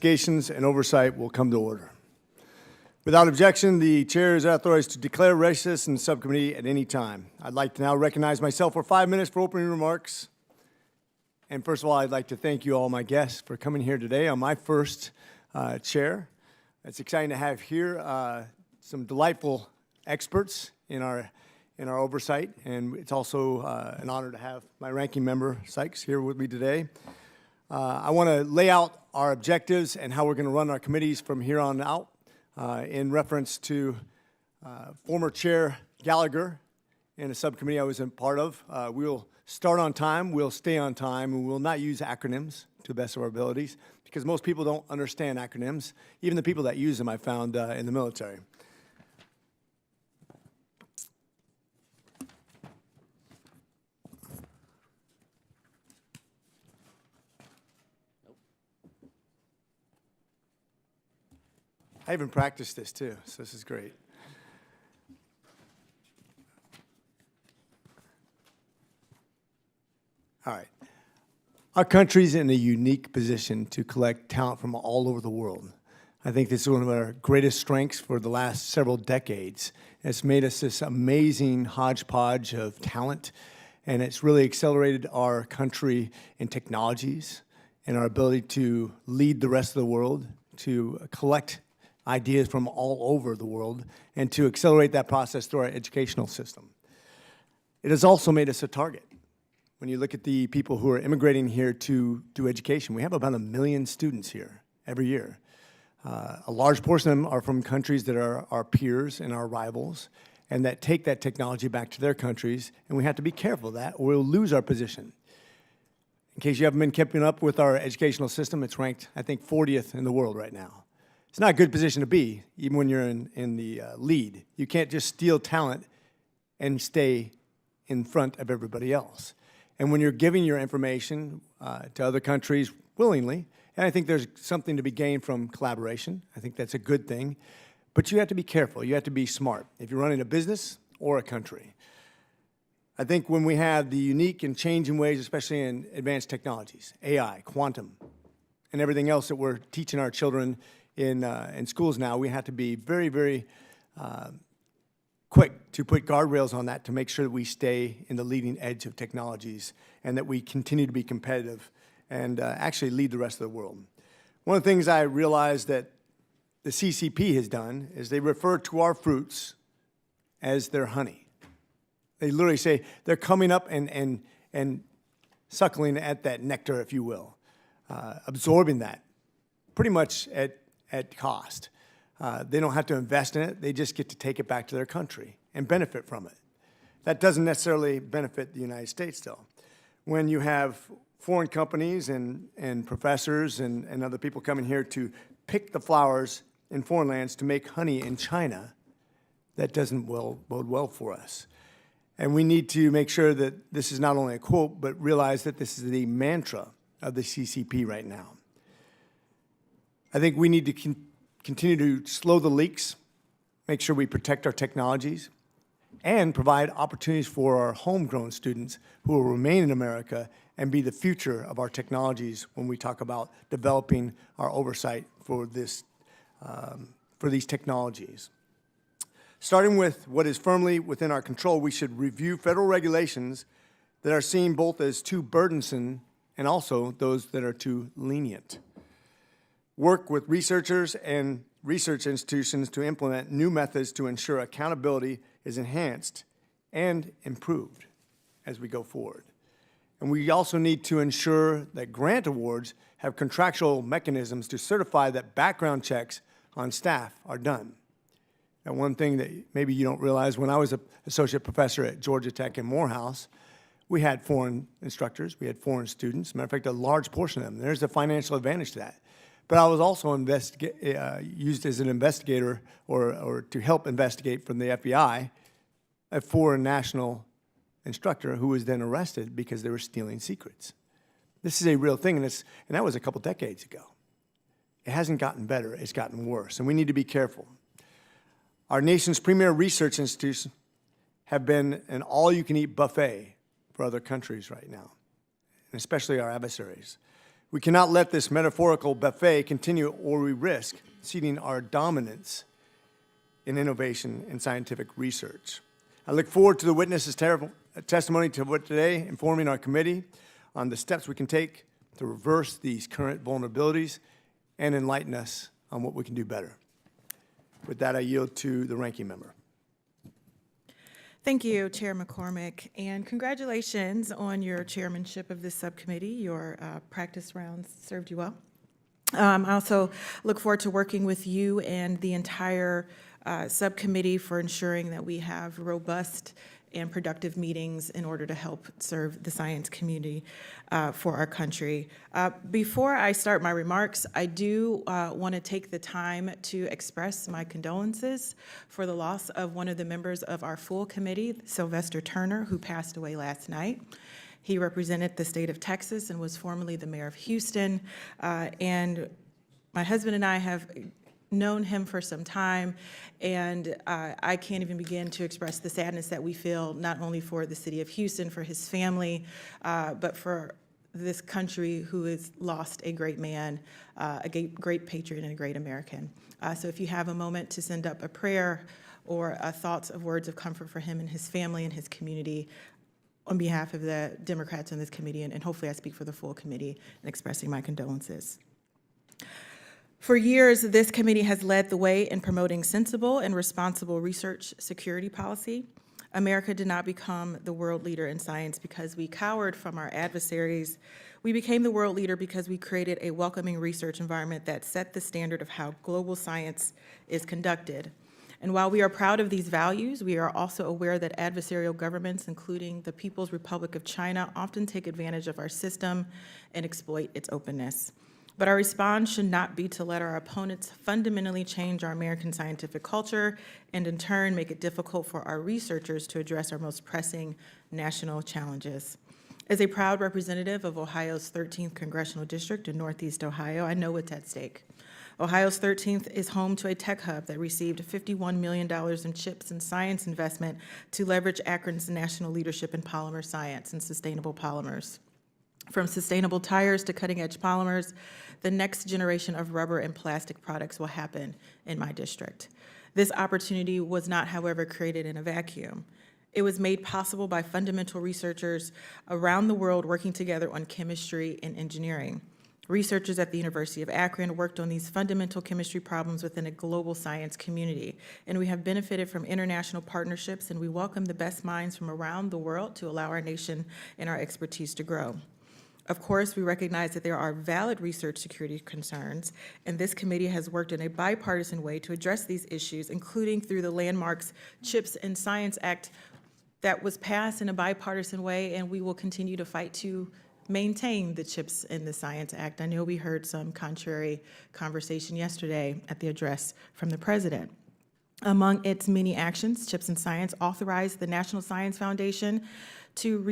Investigations and Oversight will come to order. Without objection, the chair is authorized to declare recess in the subcommittee at any time. I'd like to now recognize myself for 5 minutes for opening remarks. And first of all, I'd like to thank you all, my guests, for coming here today on my first chair. It's exciting to have here some delightful experts in our oversight, and it's also an honor to have my ranking member, Sykes, here with me today. I want to lay out our objectives and how we're going to run our committees from here on out. In reference to former Chair Gallagher in a subcommittee I was a part of. We'll start on time, we'll stay on time, and we'll not use acronyms to the best of our abilities because most people don't understand acronyms, even the people that use them I found in the military. I even practiced this too, so this is great. All right. Our country's in a unique position to collect talent from all over the world. I think this is one of our greatest strengths for the last several decades. It's made us this amazing hodgepodge of talent, and it's really accelerated our country in technologies and our ability to lead the rest of the world, to collect ideas from all over the world, and to accelerate that process through our educational system. It has also made us a target. When you look at the people who are immigrating here to do education, we have about 1 million students here every year. A large portion of them are from countries that are our peers and our rivals, and that take that technology back to their countries, and we have to be careful of that or we'll lose our position. In case you haven't been keeping up with our educational system, it's ranked, I think, 40th in the world right now. It's not a good position to be, even when you're in the lead. You can't just steal talent and stay in front of everybody else. And when you're giving your information to other countries willingly, and I think there's something to be gained from collaboration. I think that's a good thing. But you have to be careful. You have to be smart if you're running a business or a country. I think when we have the unique and changing ways, especially in advanced technologies, AI, quantum, and everything else that we're teaching our children in schools now, we have to be very, very quick to put guardrails on that to make sure that we stay in the leading edge of technologies and that we continue to be competitive and actually lead the rest of the world. One of the things I realized that the CCP has done is they refer to our fruits as their honey. They literally say they're coming up and suckling at that nectar, if you will, absorbing that pretty much at cost. They don't have to invest in it. They just get to take it back to their country and benefit from it. That doesn't necessarily benefit the United States, though. When you have foreign companies and professors and other people coming here to pick the flowers in foreign lands to make honey in China, that doesn't bode well for us. And we need to make sure that this is not only a quote, but realize that this is the mantra of the CCP right now. I think we need to continue to slow the leaks, make sure we protect our technologies, and provide opportunities for our homegrown students who will remain in America and be the future of our technologies when we talk about developing our oversight for these technologies. Starting with what is firmly within our control, we should review federal regulations that are seen both as too burdensome and also those that are too lenient. Work with researchers and research institutions to implement new methods to ensure accountability is enhanced and improved as we go forward. And we also need to ensure that grant awards have contractual mechanisms to certify that background checks on staff are done. And one thing that maybe you don't realize, when I was an associate professor at Georgia Tech in Morehouse, we had foreign instructors, we had foreign students. Matter of fact, a large portion of them. There's a financial advantage to that. But I was also used as an investigator or to help investigate from the FBI a foreign national instructor who was then arrested because they were stealing secrets. This is a real thing, and that was a couple decades ago. It hasn't gotten better, it's gotten worse, and we need to be careful. Our nation's premier research institutions have been an all-you-can-eat buffet for other countries right now, and especially our adversaries. We cannot let this metaphorical buffet continue, or we risk ceding our dominance in innovation and scientific research. I look forward to the witness's testimony today, informing our committee on the steps we can take to reverse these current vulnerabilities and enlighten us on what we can do better. With that, I yield to the ranking member. Thank you, Chair McCormick, and congratulations on your chairmanship of this subcommittee. Your practice rounds served you well. I also look forward to working with you and the entire subcommittee for ensuring that we have robust and productive meetings in order to help serve the science community for our country. Before I start my remarks, I do want to take the time to express my condolences for the loss of one of the members of our full committee, Sylvester Turner, who passed away last night. He represented the state of Texas and was formerly the mayor of Houston. And my husband and I have known him for some time, and I can't even begin to express the sadness that we feel, not only for the city of Houston, for his family, but for this country who has lost a great man, a great patriot, and a great American. So if you have a moment to send up a prayer or thoughts of words of comfort for him and his family and his community, on behalf of the Democrats in this committee, and hopefully I speak for the full committee in expressing my condolences. For years, this committee has led the way in promoting sensible and responsible research security policy. America did not become the world leader in science because we cowered from our adversaries. We became the world leader because we created a welcoming research environment that set the standard of how global science is conducted. And while we are proud of these values, we are also aware that adversarial governments, including the People's Republic of China, often take advantage of our system and exploit its openness. But our response should not be to let our opponents fundamentally change our American scientific culture and in turn make it difficult for our researchers to address our most pressing national challenges. As a proud representative of Ohio's 13th Congressional District in Northeast Ohio, I know what's at stake. Ohio's 13th is home to a tech hub that received $51 million in CHIPS and science investment to leverage Akron's national leadership in polymer science and sustainable polymers. From sustainable tires to cutting-edge polymers, the next generation of rubber and plastic products will happen in my district. This opportunity was not, however, created in a vacuum. It was made possible by fundamental researchers around the world working together on chemistry and engineering. Researchers at the University of Akron worked on these fundamental chemistry problems within a global science community, and we have benefited from international partnerships, and we welcome the best minds from around the world to allow our nation and our expertise to grow. Of course, we recognize that there are valid research security concerns, and this committee has worked in a bipartisan way to address these issues, including through the landmarks CHIPS and Science Act that was passed in a bipartisan way, and we will continue to fight to maintain the CHIPS and the Science Act. I know we heard some contrary conversation yesterday at the address from the president. Among its many actions, CHIPS and Science authorized the National Science Foundation to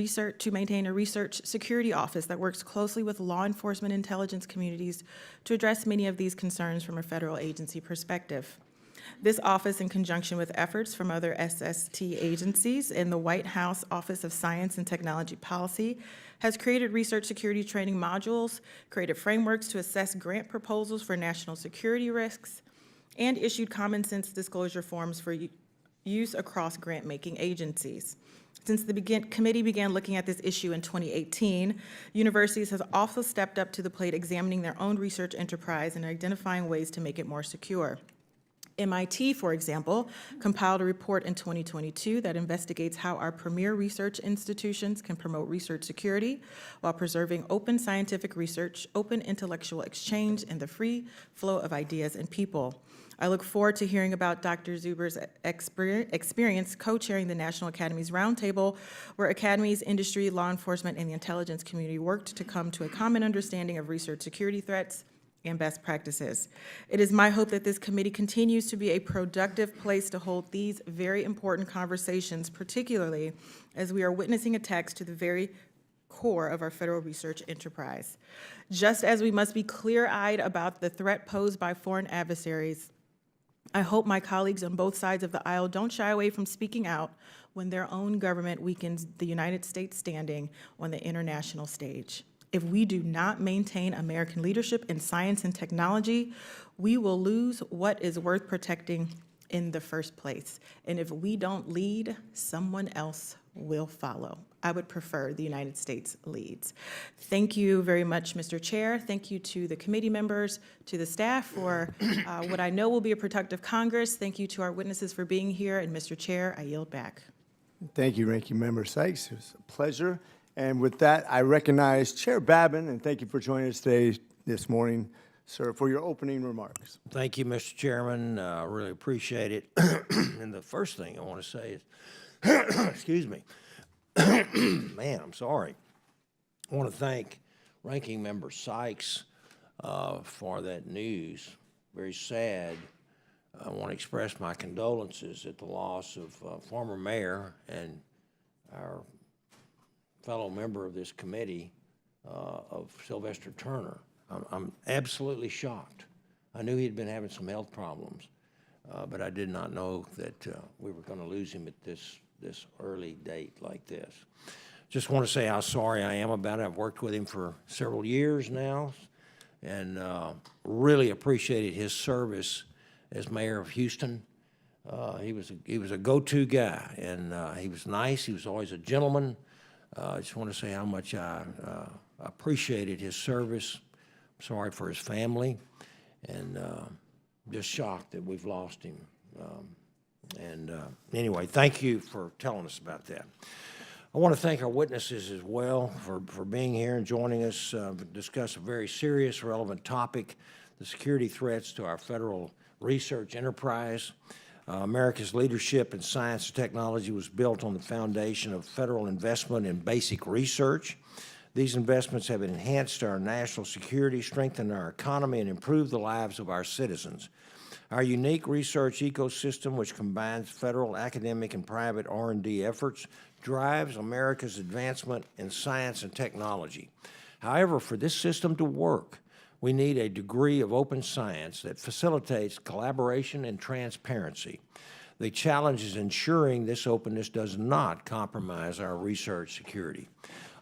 maintain a research security office that works closely with law enforcement intelligence communities to address many of these concerns from a federal agency perspective. This office, in conjunction with efforts from other SST agencies and the White House Office of Science and Technology Policy, has created research security training modules, created frameworks to assess grant proposals for national security risks, and issued common sense disclosure forms for use across grant-making agencies. Since the committee began looking at this issue in 2018, universities have also stepped up to the plate examining their own research enterprise and identifying ways to make it more secure. MIT, for example, compiled a report in 2022 that investigates how our premier research institutions can promote research security while preserving open scientific research, open intellectual exchange, and the free flow of ideas and people. I look forward to hearing about Dr. Zuber's experience co-chairing the National Academies Roundtable, where academies, industry, law enforcement, and the intelligence community worked to come to a common understanding of research security threats and best practices. It is my hope that this committee continues to be a productive place to hold these very important conversations, particularly as we are witnessing attacks to the very core of our federal research enterprise. Just as we must be clear-eyed about the threat posed by foreign adversaries, I hope my colleagues on both sides of the aisle don't shy away from speaking out when their own government weakens the United States standing on the international stage. If we do not maintain American leadership in science and technology, we will lose what is worth protecting in the first place. And if we don't lead, someone else will follow. I would prefer the United States leads. Thank you very much, Mr. Chair. Thank you to the committee members, to the staff for what I know will be a productive Congress. Thank you to our witnesses for being here. And Mr. Chair, I yield back. Thank you, Ranking Member Sykes. It was a pleasure. And with that, I recognize Chair Babin, and thank you for joining us this morning, sir, for your opening remarks. Thank you, Mr. Chairman. I really appreciate it. And the first thing I want to say is, excuse me, man, I'm sorry. I want to thank Ranking Member Sykes for that news. Very sad. I want to express my condolences at the loss of former mayor and our fellow member of this committee, of Sylvester Turner. I'm absolutely shocked. I knew he'd been having some health problems, but I did not know that we were going to lose him at this early date like this. Just want to say how sorry I am about it. I've worked with him for several years now, and really appreciated his service as mayor of Houston. He was a go-to guy, and he was nice. He was always a gentleman. I just want to say how much I appreciated his service. I'm sorry for his family, and just shocked that we've lost him. Anyway, thank you for telling us about that. I want to thank our witnesses as well for being here and joining us to discuss a very serious, relevant topic, the security threats to our federal research enterprise. America's leadership in science and technology was built on the foundation of federal investment in basic research. These investments have enhanced our national security, strengthened our economy, and improved the lives of our citizens. Our unique research ecosystem, which combines federal, academic, and private R&D efforts, drives America's advancement in science and technology. However, for this system to work, we need a degree of open science that facilitates collaboration and transparency. The challenge is ensuring this openness does not compromise our research security.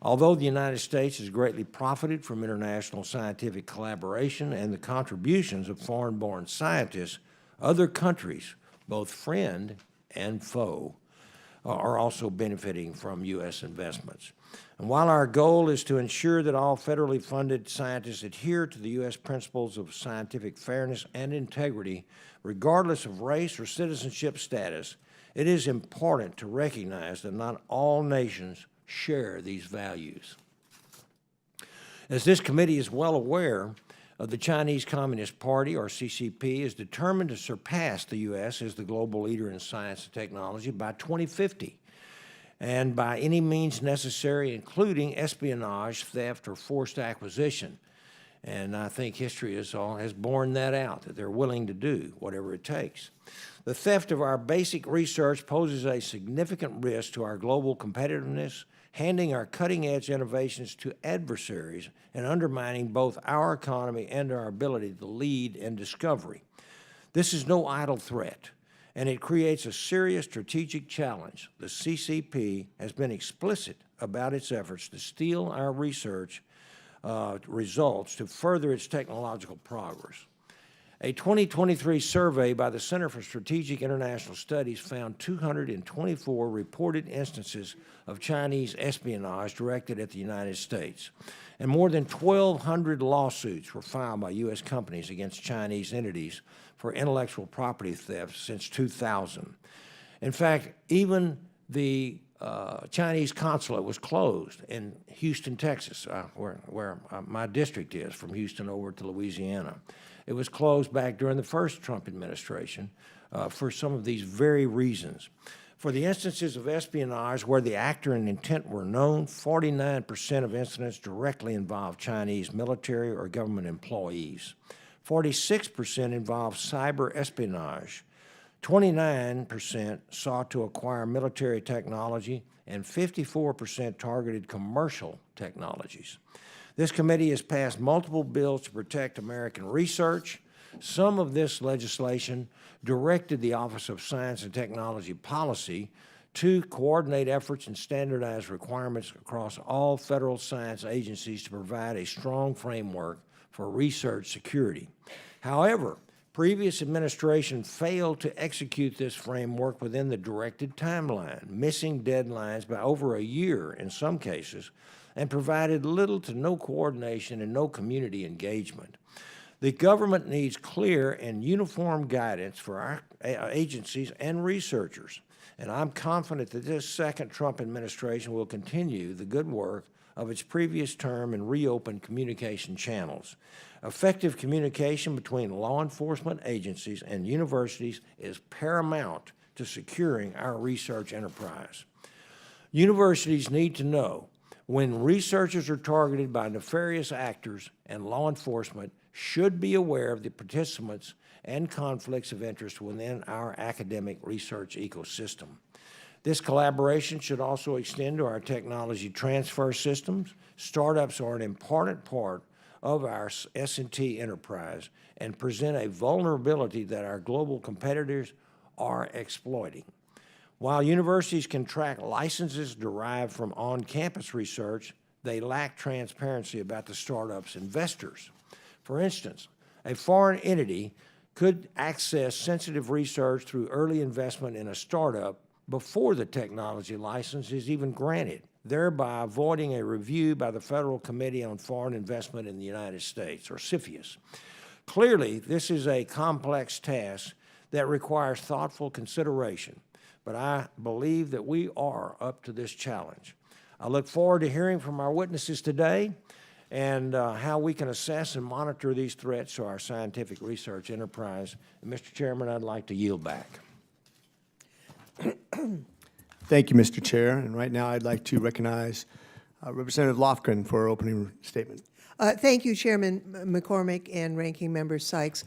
Although the United States has greatly profited from international scientific collaboration and the contributions of foreign-born scientists, other countries, both friend and foe, are also benefiting from U.S. investments. And while our goal is to ensure that all federally funded scientists adhere to the U.S. principles of scientific fairness and integrity, regardless of race or citizenship status, it is important to recognize that not all nations share these values. As this committee is well aware, the Chinese Communist Party, or CCP, is determined to surpass the U.S. as the global leader in science and technology by 2050. And by any means necessary, including espionage, theft, or forced acquisition. And I think history has borne that out, that they're willing to do whatever it takes. The theft of our basic research poses a significant risk to our global competitiveness, handing our cutting-edge innovations to adversaries and undermining both our economy and our ability to lead in discovery. This is no idle threat, and it creates a serious strategic challenge. The CCP has been explicit about its efforts to steal our research results to further its technological progress. A 2023 survey by the Center for Strategic International Studies found 224 reported instances of Chinese espionage directed at the United States, and more than 1,200 lawsuits were filed by U.S. companies against Chinese entities for intellectual property theft since 2000. In fact, even the Chinese consulate was closed in Houston, Texas, where my district is, from Houston over to Louisiana. It was closed back during the first Trump administration for some of these very reasons. For the instances of espionage where the actor and intent were known, 49% of incidents directly involved Chinese military or government employees. 46% involved cyber espionage. 29% sought to acquire military technology, and 54% targeted commercial technologies. This committee has passed multiple bills to protect American research. Some of this legislation directed the Office of Science and Technology Policy 2, coordinate efforts and standardize requirements across all federal science agencies to provide a strong framework for research security. However, previous administration failed to execute this framework within the directed timeline, missing deadlines by over a year in some cases, and provided little to no coordination and no community engagement. The government needs clear and uniform guidance for our agencies and researchers, and I'm confident that this second Trump administration will continue the good work of its previous term and reopen communication channels. Effective communication between law enforcement agencies and universities is paramount to securing our research enterprise. Universities need to know when researchers are targeted by nefarious actors, and law enforcement should be aware of the participants and conflicts of interest within our academic research ecosystem. This collaboration should also extend to our technology transfer systems. Startups are an important part of our S&T enterprise and present a vulnerability that our global competitors are exploiting. While universities can track licenses derived from on-campus research, they lack transparency about the startup's investors. For instance, a foreign entity could access sensitive research through early investment in a startup before the technology license is even granted, thereby avoiding a review by the Federal Committee on Foreign Investment in the United States, or CFIUS. Clearly, this is a complex task that requires thoughtful consideration, but I believe that we are up to this challenge. I look forward to hearing from our witnesses today and how we can assess and monitor these threats to our scientific research enterprise. And Mr. Chairman, I'd like to yield back. Thank you, Mr. Chair. And right now, I'd like to recognize Representative Lofgren for her opening statement. Thank you, Chairman McCormick and Ranking Member Sykes.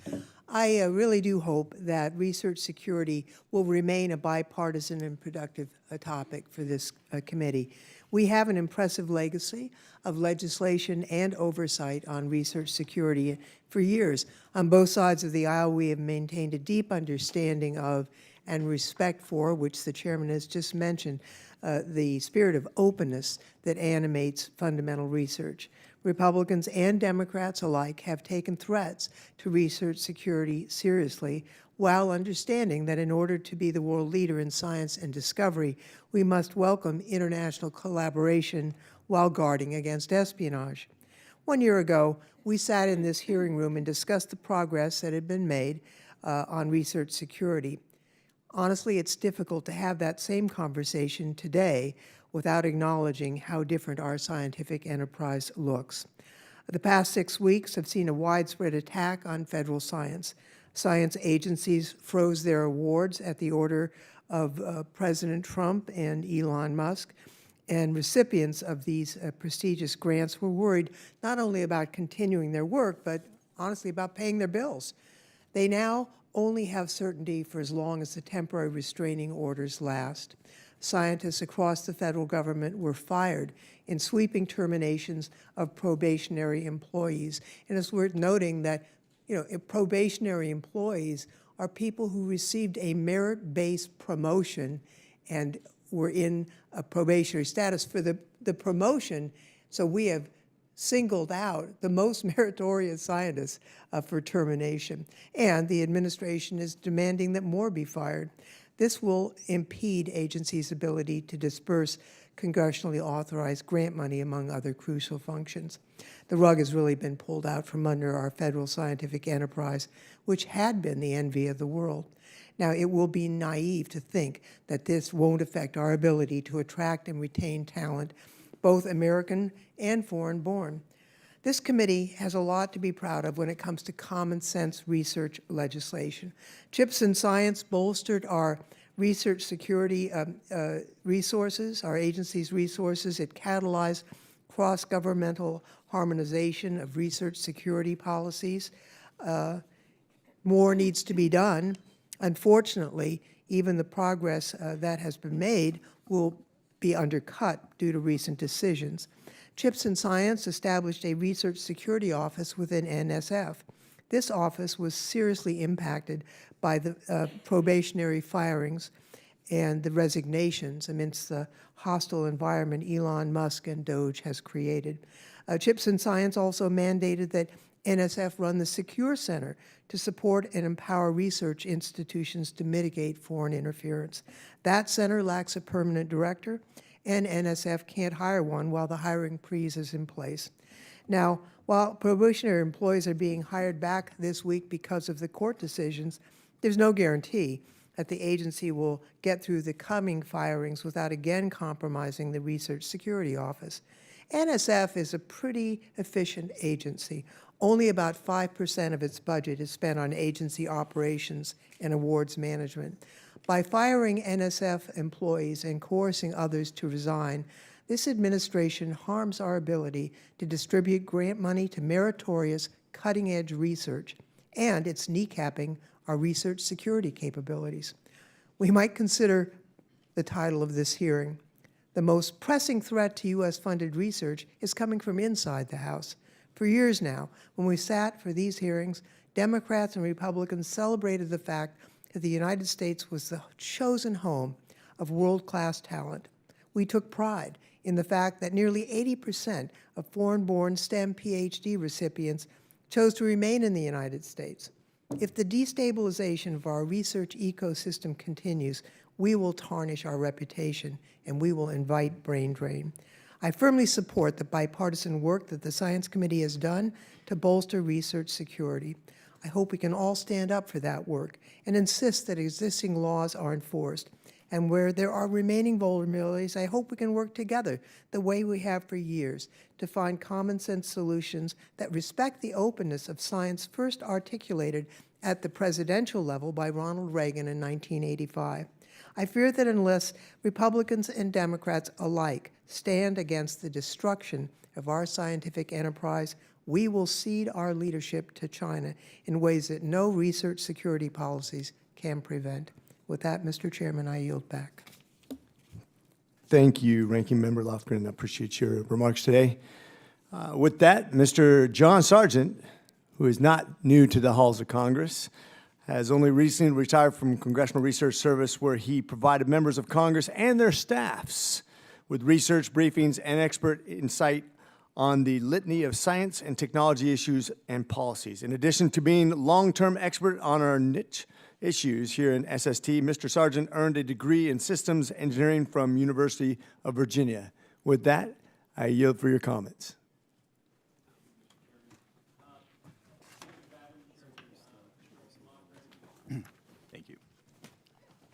I really do hope that research security will remain a bipartisan and productive topic for this committee. We have an impressive legacy of legislation and oversight on research security for years. On both sides of the aisle, we have maintained a deep understanding of and respect for, which the chairman has just mentioned, the spirit of openness that animates fundamental research. Republicans and Democrats alike have taken threats to research security seriously, while understanding that in order to be the world leader in science and discovery, we must welcome international collaboration while guarding against espionage. 1 year ago, we sat in this hearing room and discussed the progress that had been made on research security. Honestly, it's difficult to have that same conversation today without acknowledging how different our scientific enterprise looks. The past 6 weeks have seen a widespread attack on federal science. Science agencies froze their awards at the order of President Trump and Elon Musk, and recipients of these prestigious grants were worried not only about continuing their work, but honestly about paying their bills. They now only have certainty for as long as the temporary restraining orders last. Scientists across the federal government were fired in sweeping terminations of probationary employees. And it's worth noting that, probationary employees are people who received a merit-based promotion and were in a probationary status for the promotion. So we have singled out the most meritorious scientists for termination. And the administration is demanding that more be fired. This will impede agencies' ability to disperse congressionally authorized grant money, among other crucial functions. The rug has really been pulled out from under our federal scientific enterprise, which had been the envy of the world. Now, it will be naive to think that this won't affect our ability to attract and retain talent, both American and foreign-born. This committee has a lot to be proud of when it comes to common sense research legislation. CHIPS and Science bolstered our research security resources, our agency's resources. It catalyzed cross-governmental harmonization of research security policies. More needs to be done. Unfortunately, even the progress that has been made will be undercut due to recent decisions. CHIPS and Science established a research security office within NSF. This office was seriously impacted by the probationary firings and the resignations amidst the hostile environment Elon Musk and Doge has created. Chips and Science also mandated that NSF run the Secure Center to support and empower research institutions to mitigate foreign interference. That center lacks a permanent director, and NSF can't hire one while the hiring freeze is in place. Now, while probationary employees are being hired back this week because of the court decisions, there's no guarantee that the agency will get through the coming firings without again compromising the Research Security Office. NSF is a pretty efficient agency. Only about 5% of its budget is spent on agency operations and awards management. By firing NSF employees and coercing others to resign, this administration harms our ability to distribute grant money to meritorious, cutting-edge research, and it's kneecapping our research security capabilities. We might consider the title of this hearing. The most pressing threat to U.S.-funded research is coming from inside the House. For years now, when we sat for these hearings, Democrats and Republicans celebrated the fact that the United States was the chosen home of world-class talent. We took pride in the fact that nearly 80% of foreign-born STEM PhD recipients chose to remain in the United States. If the destabilization of our research ecosystem continues, we will tarnish our reputation and we will invite brain drain. I firmly support the bipartisan work that the Science Committee has done to bolster research security. I hope we can all stand up for that work and insist that existing laws are enforced. And where there are remaining vulnerabilities, I hope we can work together the way we have for years to find common sense solutions that respect the openness of science first articulated at the presidential level by Ronald Reagan in 1985. I fear that unless Republicans and Democrats alike stand against the destruction of our scientific enterprise, we will cede our leadership to China in ways that no research security policies can prevent. With that, Mr. Chairman, I yield back. Thank you, Ranking Member Lofgren. I appreciate your remarks today. With that, Mr. John Sargent, who is not new to the halls of Congress, has only recently retired from Congressional Research Service, where he provided members of Congress and their staffs with research briefings and expert insight on the litany of science and technology issues and policies. In addition to being long-term expert on our niche issues here in SST, Mr. Sargent earned a degree in systems engineering from University of Virginia. With that, I yield for your comments. Thank you.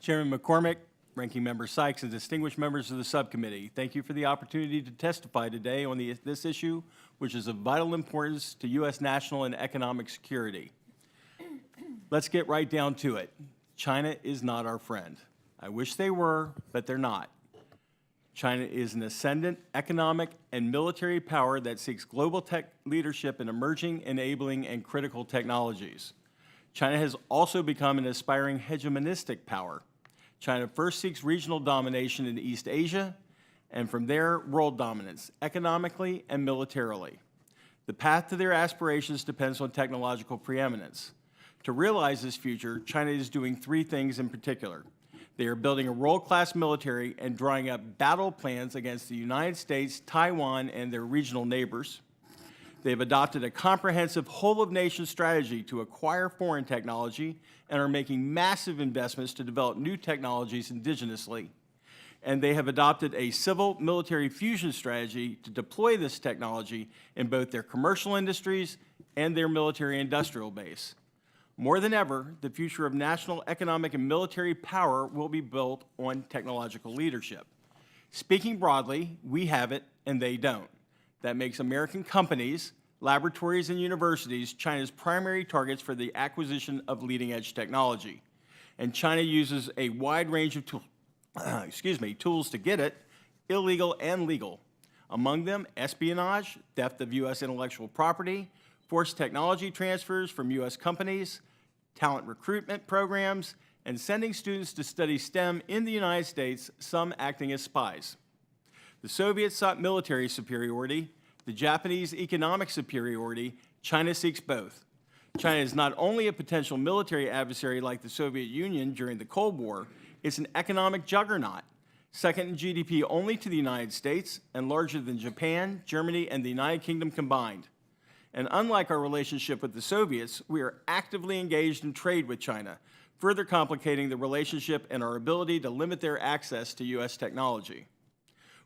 Chairman McCormick, Ranking Member Sykes, and distinguished members of the subcommittee, thank you for the opportunity to testify today on this issue, which is of vital importance to U.S. national and economic security. Let's get right down to it. China is not our friend. I wish they were, but they're not. China is an ascendant economic and military power that seeks global tech leadership in emerging, enabling, and critical technologies. China has also become an aspiring hegemonistic power. China first seeks regional domination in East Asia, and from there, world dominance, economically and militarily. The path to their aspirations depends on technological preeminence. To realize this future, China is doing three things in particular. They are building a world-class military and drawing up battle plans against the United States, Taiwan, and their regional neighbors. They have adopted a comprehensive whole-of-nation strategy to acquire foreign technology and are making massive investments to develop new technologies indigenously. And they have adopted a civil-military fusion strategy to deploy this technology in both their commercial industries and their military-industrial base. More than ever, the future of national economic and military power will be built on technological leadership. Speaking broadly, we have it and they don't. That makes American companies, laboratories, and universities China's primary targets for the acquisition of leading-edge technology. And China uses a wide range of tools to get it, illegal and legal. Among them, espionage, theft of U.S. intellectual property, forced technology transfers from U.S. companies, talent recruitment programs, and sending students to study STEM in the United States, some acting as spies. The Soviets sought military superiority, the Japanese economic superiority. China seeks both. China is not only a potential military adversary like the Soviet Union during the Cold War, It's an economic juggernaut, second in GDP only to the United States and larger than Japan, Germany, and the United Kingdom combined. And unlike our relationship with the Soviets, we are actively engaged in trade with China, further complicating the relationship and our ability to limit their access to U.S. technology.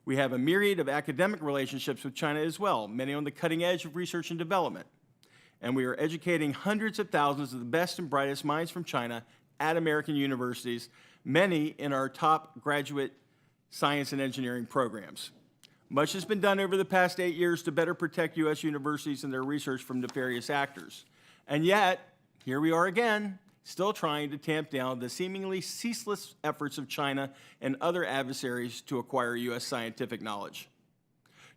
We have a myriad of academic relationships with China as well, many on the cutting edge of research and development. And we are educating hundreds of thousands of the best and brightest minds from China at American universities, many in our top graduate science and engineering programs. Much has been done over the past 8 years to better protect U.S. universities and their research from nefarious actors. And yet, here we are again, still trying to tamp down the seemingly ceaseless efforts of China and other adversaries to acquire U.S. scientific knowledge.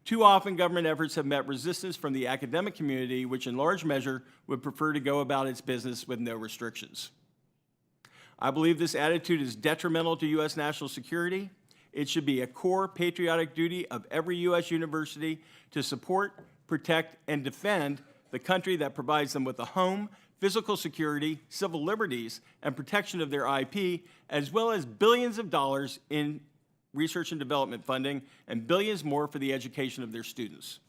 Too often, government efforts have met resistance from the academic community, which in large measure would prefer to go about its business with no restrictions. I believe this attitude is detrimental to U.S. national security. It should be a core patriotic duty of every U.S. university to support, protect, and defend the country that provides them with a home, physical security, civil liberties, and protection of their IP, as well as billions of dollars in research and development funding and billions more for the education of their students.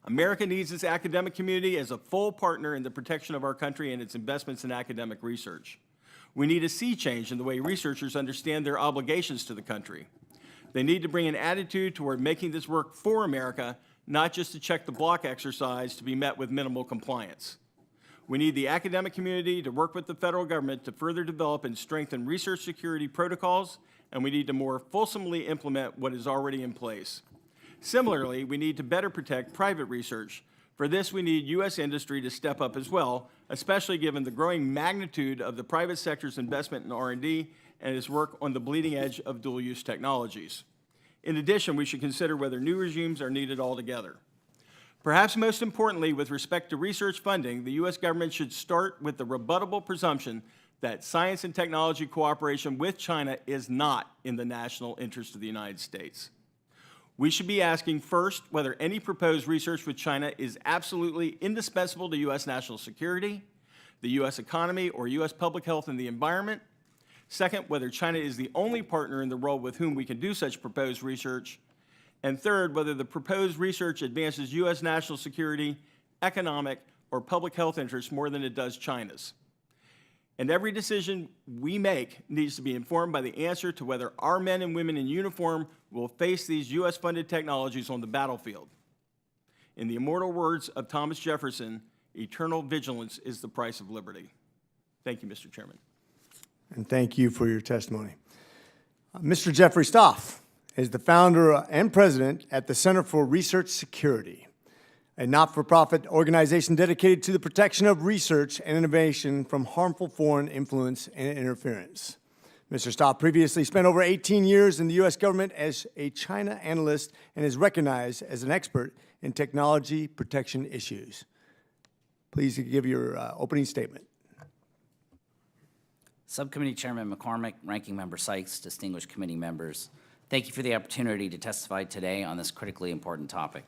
America needs its academic community as a full partner in the protection of our country and its investments in academic research. We need a sea change in the way researchers understand their obligations to the country. They need to bring an attitude toward making this work for America, not just a check-the-block exercise to be met with minimal compliance. We need the academic community to work with the federal government to further develop and strengthen research security protocols, and we need to more fulsomely implement what is already in place. Similarly, we need to better protect private research. For this, we need U.S. industry to step up as well, especially given the growing magnitude of the private sector's investment in R&D and its work on the bleeding edge of dual-use technologies. In addition, we should consider whether new regimes are needed altogether. Perhaps most importantly, with respect to research funding, the U.S. government should start with the rebuttable presumption that science and technology cooperation with China is not in the national interest of the United States. We should be asking first whether any proposed research with China is absolutely indispensable to U.S. national security, the U.S. economy, or U.S. public health and the environment. Second, whether China is the only partner in the world with whom we can do such proposed research. And third, whether the proposed research advances U.S. national security, economic, or public health interests more than it does China's. And every decision we make needs to be informed by the answer to whether our men and women in uniform will face these U.S.-funded technologies on the battlefield. In the immortal words of Thomas Jefferson, eternal vigilance is the price of liberty. Thank you, Mr. Chairman. And thank you for your testimony. Mr. Jeffrey Stoff is the founder and president at the Center for Research Security, a not-for-profit organization dedicated to the protection of research and innovation from harmful foreign influence and interference. Mr. Stoff previously spent over 18 years in the U.S. government as a China analyst and is recognized as an expert in technology protection issues. Please give your opening statement. Subcommittee Chairman McCormick, Ranking Member Sykes, distinguished committee members, thank you for the opportunity to testify today on this critically important topic.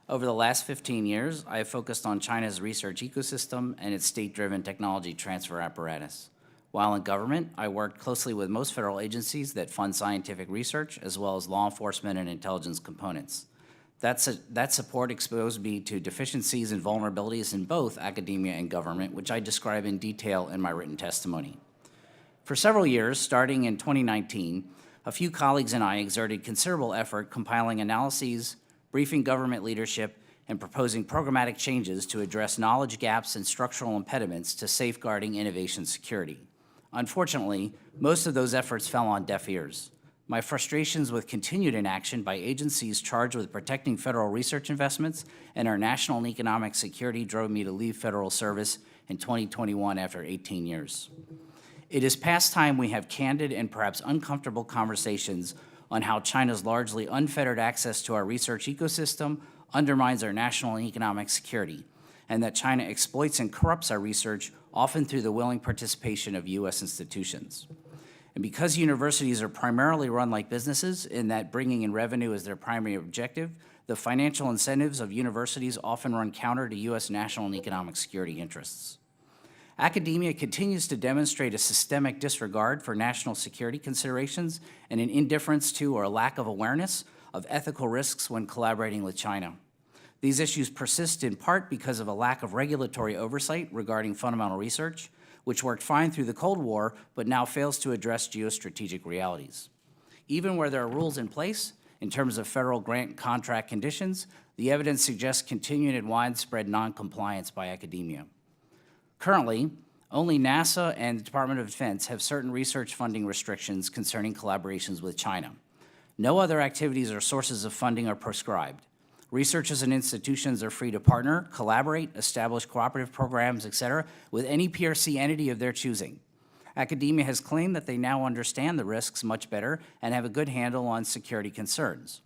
Over the last 15 years, I have focused on China's research ecosystem and its state-driven technology transfer apparatus. While in government, I worked closely with most federal agencies that fund scientific research, as well as law enforcement and intelligence components. That support exposed me to deficiencies and vulnerabilities in both academia and government, which I describe in detail in my written testimony. For several years, starting in 2019, a few colleagues and I exerted considerable effort compiling analyses, briefing government leadership, and proposing programmatic changes to address knowledge gaps and structural impediments to safeguarding innovation security. Unfortunately, most of those efforts fell on deaf ears. My frustrations with continued inaction by agencies charged with protecting federal research investments and our national and economic security drove me to leave federal service in 2021 after 18 years. It is past time we have candid and perhaps uncomfortable conversations on how China's largely unfettered access to our research ecosystem undermines our national and economic security, and that China exploits and corrupts our research, often through the willing participation of U.S. institutions. And because universities are primarily run like businesses, in that bringing in revenue is their primary objective, the financial incentives of universities often run counter to U.S. national and economic security interests. Academia continues to demonstrate a systemic disregard for national security considerations and an indifference to or a lack of awareness of ethical risks when collaborating with China. These issues persist in part because of a lack of regulatory oversight regarding fundamental research, which worked fine through the Cold War but now fails to address geostrategic realities. Even where there are rules in place, in terms of federal grant contract conditions, the evidence suggests continued and widespread noncompliance by academia. Currently, only NASA and the Department of Defense have certain research funding restrictions concerning collaborations with China. No other activities or sources of funding are prescribed. Researchers and institutions are free to partner, collaborate, establish cooperative programs, etc., with any PRC entity of their choosing. Academia has claimed that they now understand the risks much better and have a good handle on security concerns.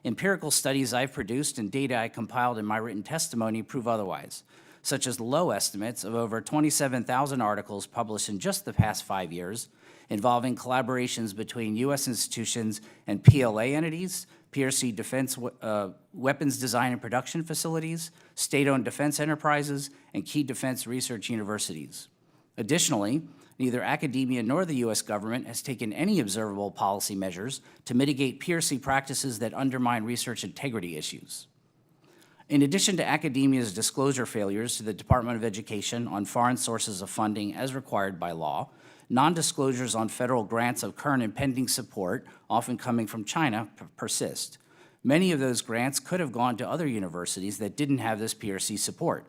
Empirical studies I've produced and data I compiled in my written testimony prove otherwise, such as low estimates of over 27,000 articles published in just the past 5 years involving collaborations between U.S. institutions and PLA entities, PRC defense weapons design and production facilities, state-owned defense enterprises, and key defense research universities. Additionally, neither academia nor the U.S. government has taken any observable policy measures to mitigate PRC practices that undermine research integrity issues. In addition to academia's disclosure failures to the Department of Education on foreign sources of funding as required by law, non-disclosures on federal grants of current and pending support, often coming from China, persist. Many of those grants could have gone to other universities that didn't have this PRC support.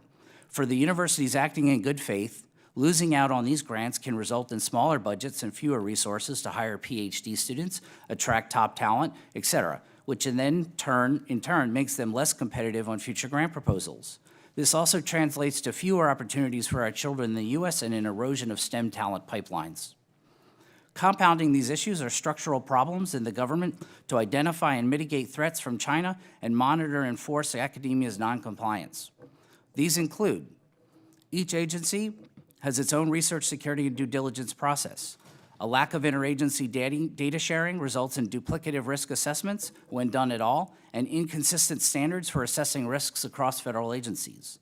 For the universities acting in good faith, losing out on these grants can result in smaller budgets and fewer resources to hire PhD students, attract top talent, etc., which in turn makes them less competitive on future grant proposals. This also translates to fewer opportunities for our children in the U.S. and an erosion of STEM talent pipelines. Compounding these issues are structural problems in the government to identify and mitigate threats from China and monitor and enforce academia's noncompliance. These include each agency has its own research security and due diligence process. A lack of interagency data sharing results in duplicative risk assessments when done at all, and inconsistent standards for assessing risks across federal agencies.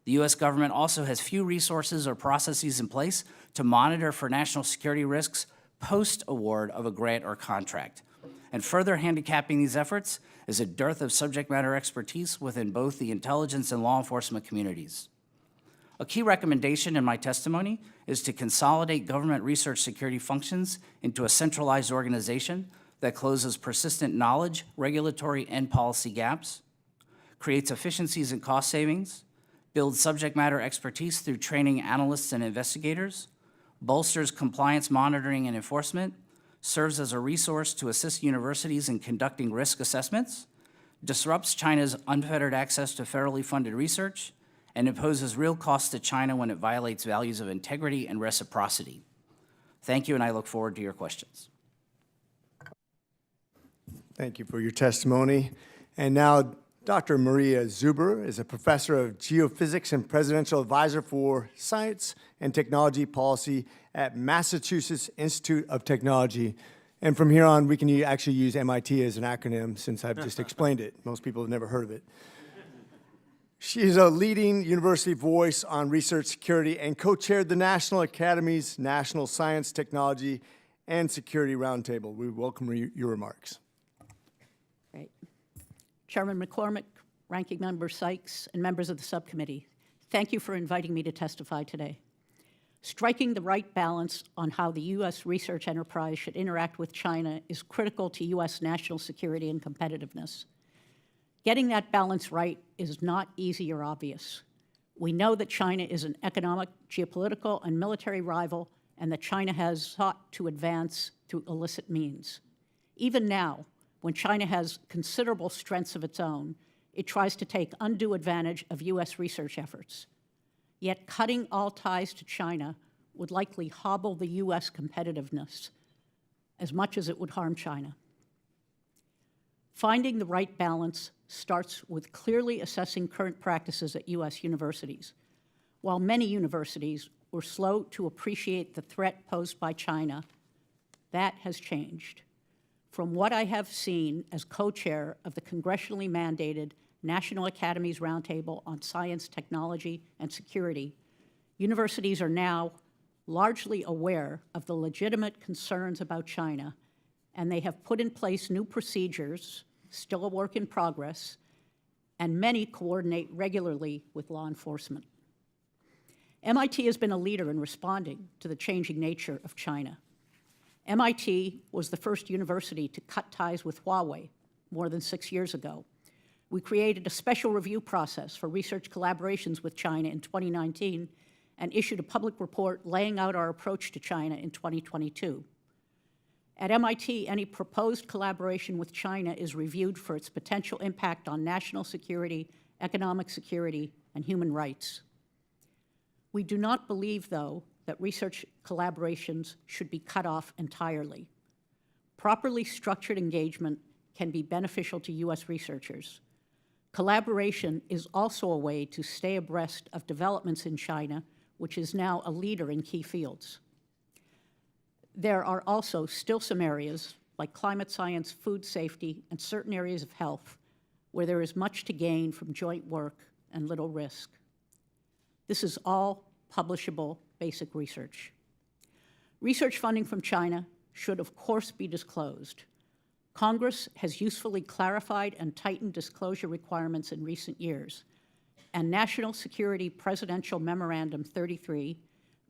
The U.S. government also has few resources or processes in place to monitor for national security risks post-award of a grant or contract. And further handicapping these efforts is a dearth of subject matter expertise within both the intelligence and law enforcement communities. A key recommendation in my testimony is to consolidate government research security functions into a centralized organization that closes persistent knowledge, regulatory, and policy gaps, creates efficiencies and cost savings, builds subject matter expertise through training analysts and investigators, bolsters compliance monitoring and enforcement, serves as a resource to assist universities in conducting risk assessments, disrupts China's unfettered access to federally funded research, and imposes real costs to China when it violates values of integrity and reciprocity. Thank you, and I look forward to your questions. Thank you for your testimony. And now, Dr. Maria Zuber is a professor of geophysics and presidential advisor for science and technology policy at Massachusetts Institute of Technology. And from here on, we can actually use MIT as an acronym since I've just explained it. Most people have never heard of it. She is a leading university voice on research security and co-chaired the National Academy's National Science, Technology, and Security Roundtable. We welcome your remarks. Great. Chairman McCormick, Ranking Member Sykes, and members of the subcommittee, thank you for inviting me to testify today. Striking the right balance on how the U.S. research enterprise should interact with China is critical to U.S. national security and competitiveness. Getting that balance right is not easy or obvious. We know that China is an economic, geopolitical, and military rival, and that China has sought to advance through illicit means. Even now, when China has considerable strengths of its own, it tries to take undue advantage of U.S. research efforts. Yet cutting all ties to China would likely hobble the U.S. competitiveness as much as it would harm China. Finding the right balance starts with clearly assessing current practices at U.S. universities. While many universities were slow to appreciate the threat posed by China, that has changed. From what I have seen as co-chair of the congressionally mandated National Academies Roundtable on Science, Technology, and Security, Universities are now largely aware of the legitimate concerns about China, and they have put in place new procedures, still a work in progress, and many coordinate regularly with law enforcement. MIT has been a leader in responding to the changing nature of China. MIT was the first university to cut ties with Huawei more than 6 years ago. We created a special review process for research collaborations with China in 2019 and issued a public report laying out our approach to China in 2022. At MIT, any proposed collaboration with China is reviewed for its potential impact on national security, economic security, and human rights. We do not believe, though, that research collaborations should be cut off entirely. Properly structured engagement can be beneficial to U.S. researchers. Collaboration is also a way to stay abreast of developments in China, which is now a leader in key fields. There are also still some areas, like climate science, food safety, and certain areas of health, where there is much to gain from joint work and little risk. This is all publishable basic research. Research funding from China should, of course, be disclosed. Congress has usefully clarified and tightened disclosure requirements in recent years, and National Security Presidential Memorandum 33,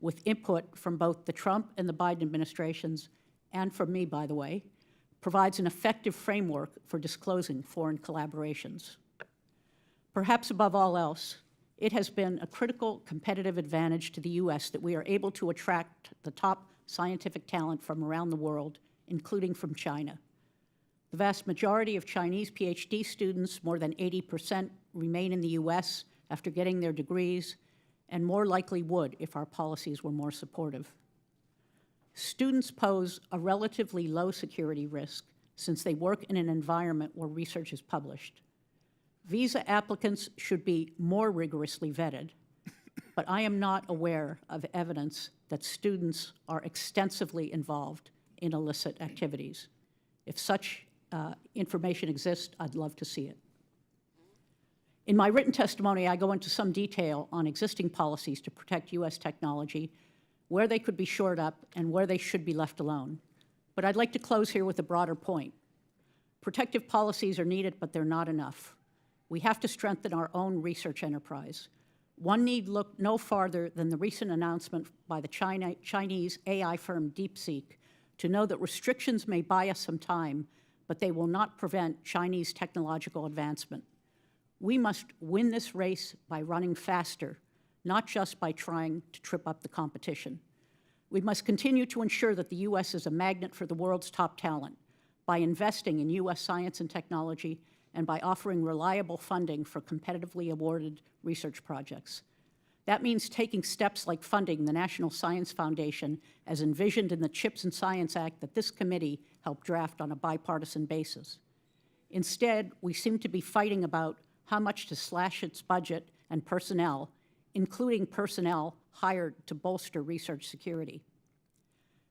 with input from both the Trump and the Biden administrations, and from me, by the way, provides an effective framework for disclosing foreign collaborations. Perhaps above all else, it has been a critical competitive advantage to the U.S. that we are able to attract the top scientific talent from around the world, including from China. The vast majority of Chinese PhD students, more than 80%, remain in the U.S. after getting their degrees, and more likely would if our policies were more supportive. Students pose a relatively low security risk since they work in an environment where research is published. Visa applicants should be more rigorously vetted, but I am not aware of evidence that students are extensively involved in illicit activities. If such information exists, I'd love to see it. In my written testimony, I go into some detail on existing policies to protect U.S. technology, where they could be shored up, and where they should be left alone. But I'd like to close here with a broader point. Protective policies are needed, but they're not enough. We have to strengthen our own research enterprise. One need look no farther than the recent announcement by the Chinese AI firm DeepSeek to know that restrictions may buy us some time, but they will not prevent Chinese technological advancement. We must win this race by running faster, not just by trying to trip up the competition. We must continue to ensure that the U.S. is a magnet for the world's top talent by investing in U.S. science and technology and by offering reliable funding for competitively awarded research projects. That means taking steps like funding the National Science Foundation as envisioned in the CHIPS and Science Act that this committee helped draft on a bipartisan basis. Instead, we seem to be fighting about how much to slash its budget and personnel, including personnel hired to bolster research security.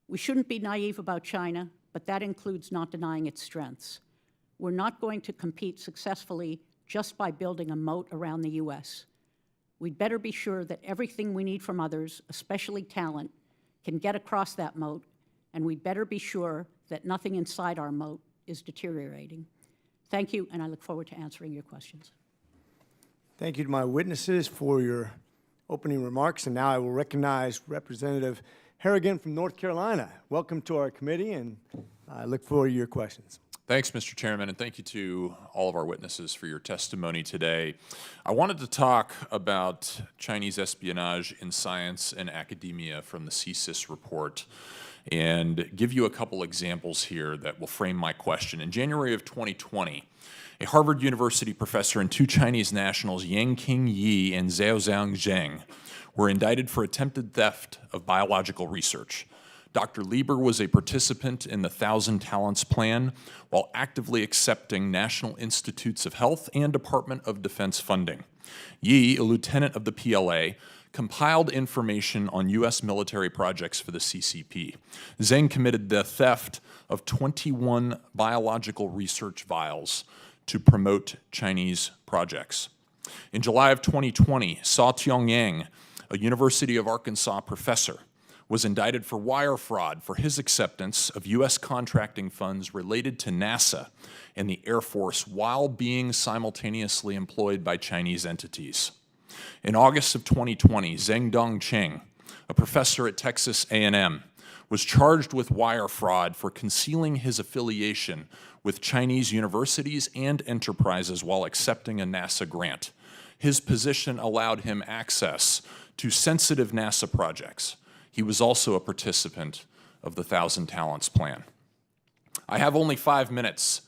We shouldn't be naive about China, but that includes not denying its strengths. We're not going to compete successfully just by building a moat around the U.S. We'd better be sure that everything we need from others, especially talent, can get across that moat, and we'd better be sure that nothing inside our moat is deteriorating. Thank you, and I look forward to answering your questions. Thank you to my witnesses for your opening remarks, and now I will recognize Representative Harrigan from North Carolina. Welcome to our committee, and I look forward to your questions. Thanks, Mr. Chairman, and thank you to all of our witnesses for your testimony today. I wanted to talk about Chinese espionage in science and academia from the CSIS report and give you a couple examples here that will frame my question. In January of 2020, a Harvard University professor and two Chinese nationals, Yangqing Yi and Zhaozhang Zheng, were indicted for attempted theft of biological research. Dr. Lieber was a participant in the 1,000 Talents Plan while actively accepting National Institutes of Health and Department of Defense funding. Yi, a lieutenant of the PLA, compiled information on U.S. military projects for the CCP. Zheng committed the theft of 21 biological research vials to promote Chinese projects. In July of 2020, Sa Tiangyang, a University of Arkansas professor, was indicted for wire fraud for his acceptance of U.S. contracting funds related to NASA and the Air Force while being simultaneously employed by Chinese entities. In August of 2020, Zhengdong Cheng, a professor at Texas A&M, was charged with wire fraud for concealing his affiliation with Chinese universities and enterprises while accepting a NASA grant. His position allowed him access to sensitive NASA projects. He was also a participant of the 1,000 Talents Plan. I have only 5 minutes,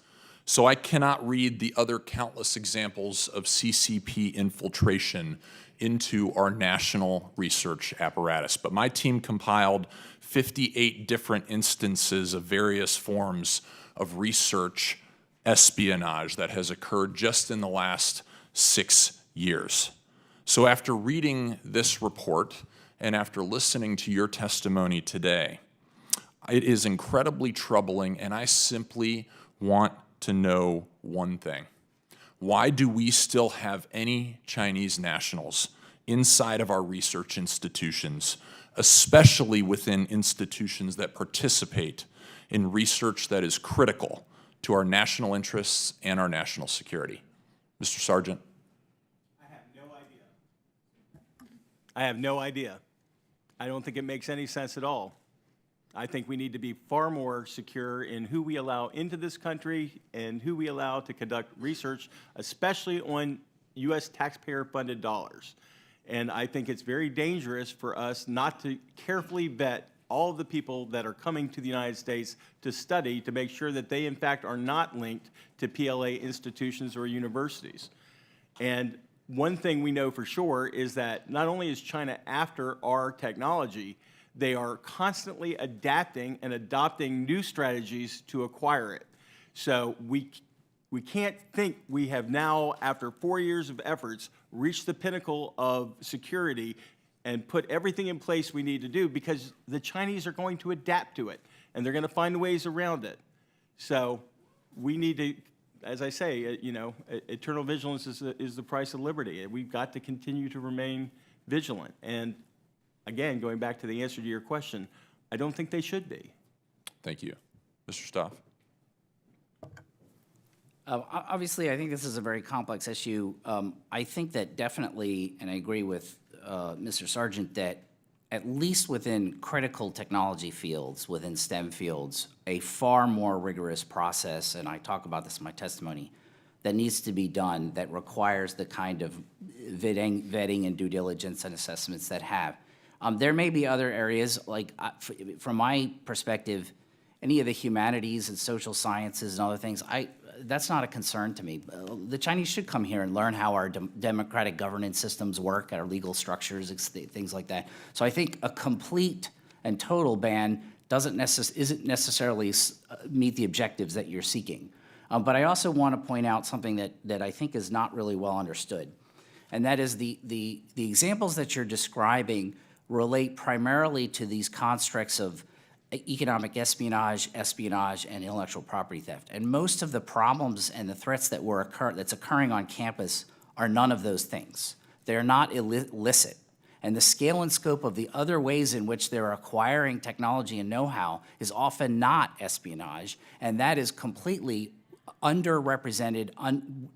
so I cannot read the other countless examples of CCP infiltration into our national research apparatus. But my team compiled 58 different instances of various forms of research espionage that has occurred just in the last 6 years. So after reading this report and after listening to your testimony today, it is incredibly troubling, and I simply want to know one thing. Why do we still have any Chinese nationals inside of our research institutions, especially within institutions that participate in research that is critical to our national interests and our national security? Mr. Sargent. I have no idea. I have no idea. I don't think it makes any sense at all. I think we need to be far more secure in who we allow into this country and who we allow to conduct research, especially on U.S. taxpayer-funded dollars. And I think it's very dangerous for us not to carefully vet all of the people that are coming to the United States to study to make sure that they, in fact, are not linked to PLA institutions or universities. And one thing we know for sure is that not only is China after our technology, they are constantly adapting and adopting new strategies to acquire it. So we can't think we have now, after 4 years of efforts, reached the pinnacle of security and put everything in place we need to do, because the Chinese are going to adapt to it, and they're going to find ways around it. So we need to, as I say, eternal vigilance is the price of liberty, and we've got to continue to remain vigilant. And again, going back to the answer to your question, I don't think they should be. Thank you. Mr. Stoff. Obviously, I think this is a very complex issue. I think that definitely, and I agree with Mr. Sargent, that at least within critical technology fields, within STEM fields, a far more rigorous process, and I talk about this in my testimony, that needs to be done that requires the kind of vetting and due diligence and assessments that have. There may be other areas, like from my perspective, any of the humanities and social sciences and other things, that's not a concern to me. The Chinese should come here and learn how our democratic governance systems work, our legal structures, things like that. So I think a complete and total ban isn't necessarily meet the objectives that you're seeking. But I also want to point out something that I think is not really well understood, and that is the examples that you're describing relate primarily to these constructs of economic espionage, and intellectual property theft. And most of the problems and the threats that's occurring on campus are none of those things. They're not illicit. And the scale and scope of the other ways in which they're acquiring technology and know-how is often not espionage, and that is completely underrepresented,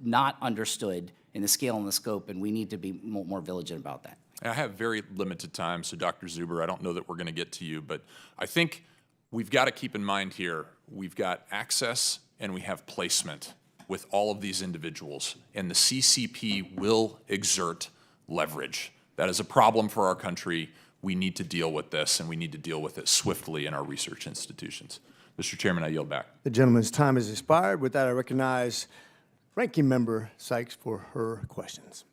not understood in the scale and the scope, and we need to be more vigilant about that. I have very limited time, so Dr. Zuber, I don't know that we're going to get to you, but I think we've got to keep in mind here, we've got access and we have placement with all of these individuals, and the CCP will exert leverage. That is a problem for our country. We need to deal with this, and we need to deal with it swiftly in our research institutions. Mr. Chairman, I yield back. The gentleman's time has expired. With that, I recognize Ranking Member Sykes for her questions.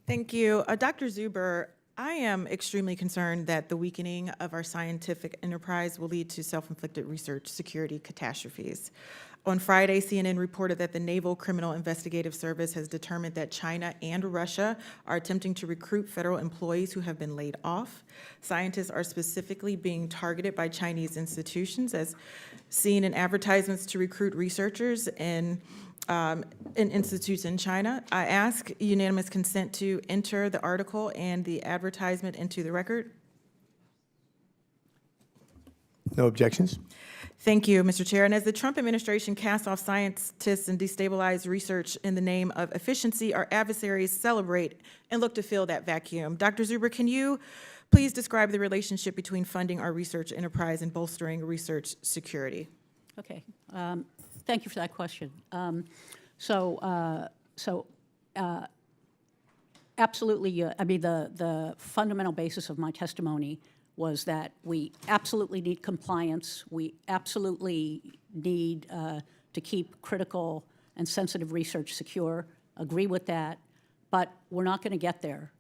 Thank you. Dr. Zuber, I am extremely concerned that the weakening of our scientific enterprise will lead to self-inflicted research security catastrophes. On Friday, CNN reported that the Naval Criminal Investigative Service has determined that China and Russia are attempting to recruit federal employees who have been laid off. Scientists are specifically being targeted by Chinese institutions, as seen in advertisements to recruit researchers in institutes in China. I ask unanimous consent to enter the article and the advertisement into the record. No objections? Thank you, Mr. Chair. And as the Trump administration casts off scientists and destabilize research in the name of efficiency, our adversaries celebrate and look to fill that vacuum. Dr. Zuber, can you please describe the relationship between funding our research enterprise and bolstering research security? Okay. Thank you for that question. Absolutely, I mean, the fundamental basis of my testimony was that we absolutely need compliance. We absolutely need to keep critical and sensitive research secure. Agree with that. But we're not going to get there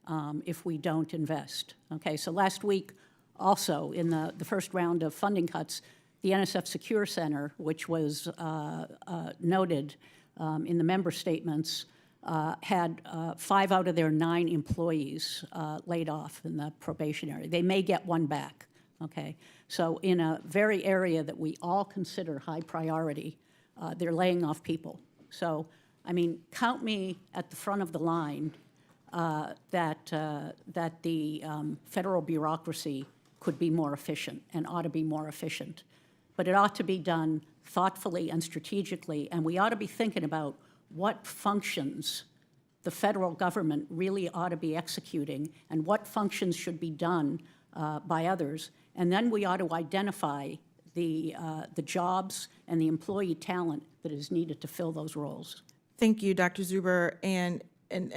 if we don't invest. Okay, so last week, also in the first round of funding cuts, the NSF Secure Center, which was noted in the member statements, had 5 out of their 9 employees laid off in the probationary. They may get 1 back, okay? So in a very area that we all consider high priority, they're laying off people. So, I mean, count me at the front of the line that the federal bureaucracy could be more efficient and ought to be more efficient. But it ought to be done thoughtfully and strategically, and we ought to be thinking about what functions the federal government really ought to be executing and what functions should be done by others. And then we ought to identify the jobs and the employee talent that is needed to fill those roles. Thank you, Dr. Zuber, and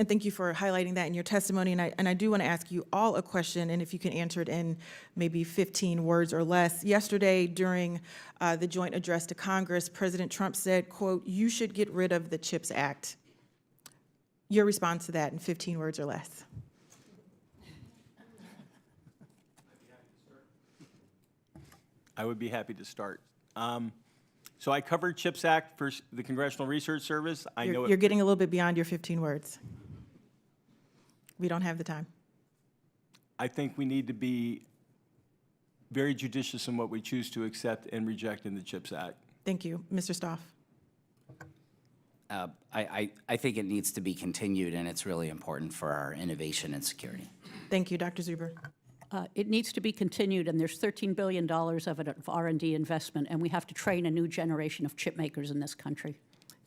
thank you for highlighting that in your testimony. And I do want to ask you all a question, and if you can answer it in maybe 15 words or less. Yesterday, during the joint address to Congress, President Trump said, quote, "You should get rid of the CHIPS Act." Your response to that in 15 words or less. I would be happy to start. So I covered CHIPS Act for the Congressional Research Service. You're getting a little bit beyond your 15 words. We don't have the time. I think we need to be very judicious in what we choose to accept and reject in the CHIPS Act. Thank you. Mr. Stoff. I think it needs to be continued, and it's really important for our innovation and security. Thank you, Dr. Zuber. It needs to be continued, and there's $13 billion of it of R&D investment, and we have to train a new generation of chip makers in this country.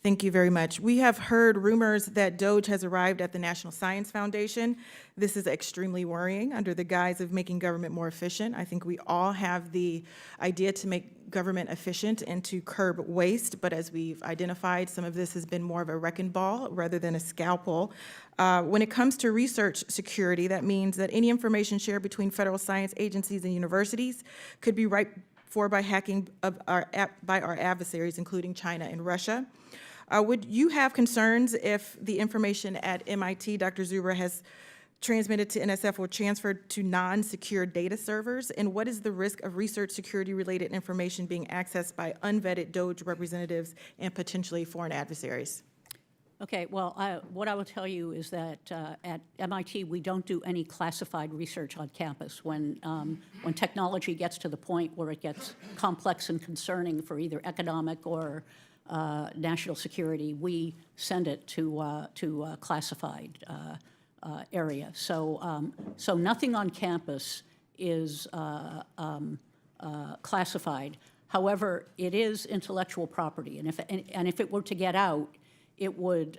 Thank you very much. We have heard rumors that DOGE has arrived at the National Science Foundation. This is extremely worrying under the guise of making government more efficient. I think we all have the idea to make government efficient and to curb waste, but as we've identified, some of this has been more of a wrecking ball rather than a scalpel. When it comes to research security, that means that any information shared between federal science agencies and universities could be ripe for by hacking by our adversaries, including China and Russia. Would you have concerns if the information at MIT, Dr. Zuber, has transmitted to NSF or transferred to non-secure data servers? And what is the risk of research security-related information being accessed by unvetted DOGE representatives and potentially foreign adversaries? Okay, well, what I will tell you is that at MIT, we don't do any classified research on campus. When technology gets to the point where it gets complex and concerning for either economic or national security, we send it to a classified area. So nothing on campus is classified. However, it is intellectual property, and if it were to get out, it would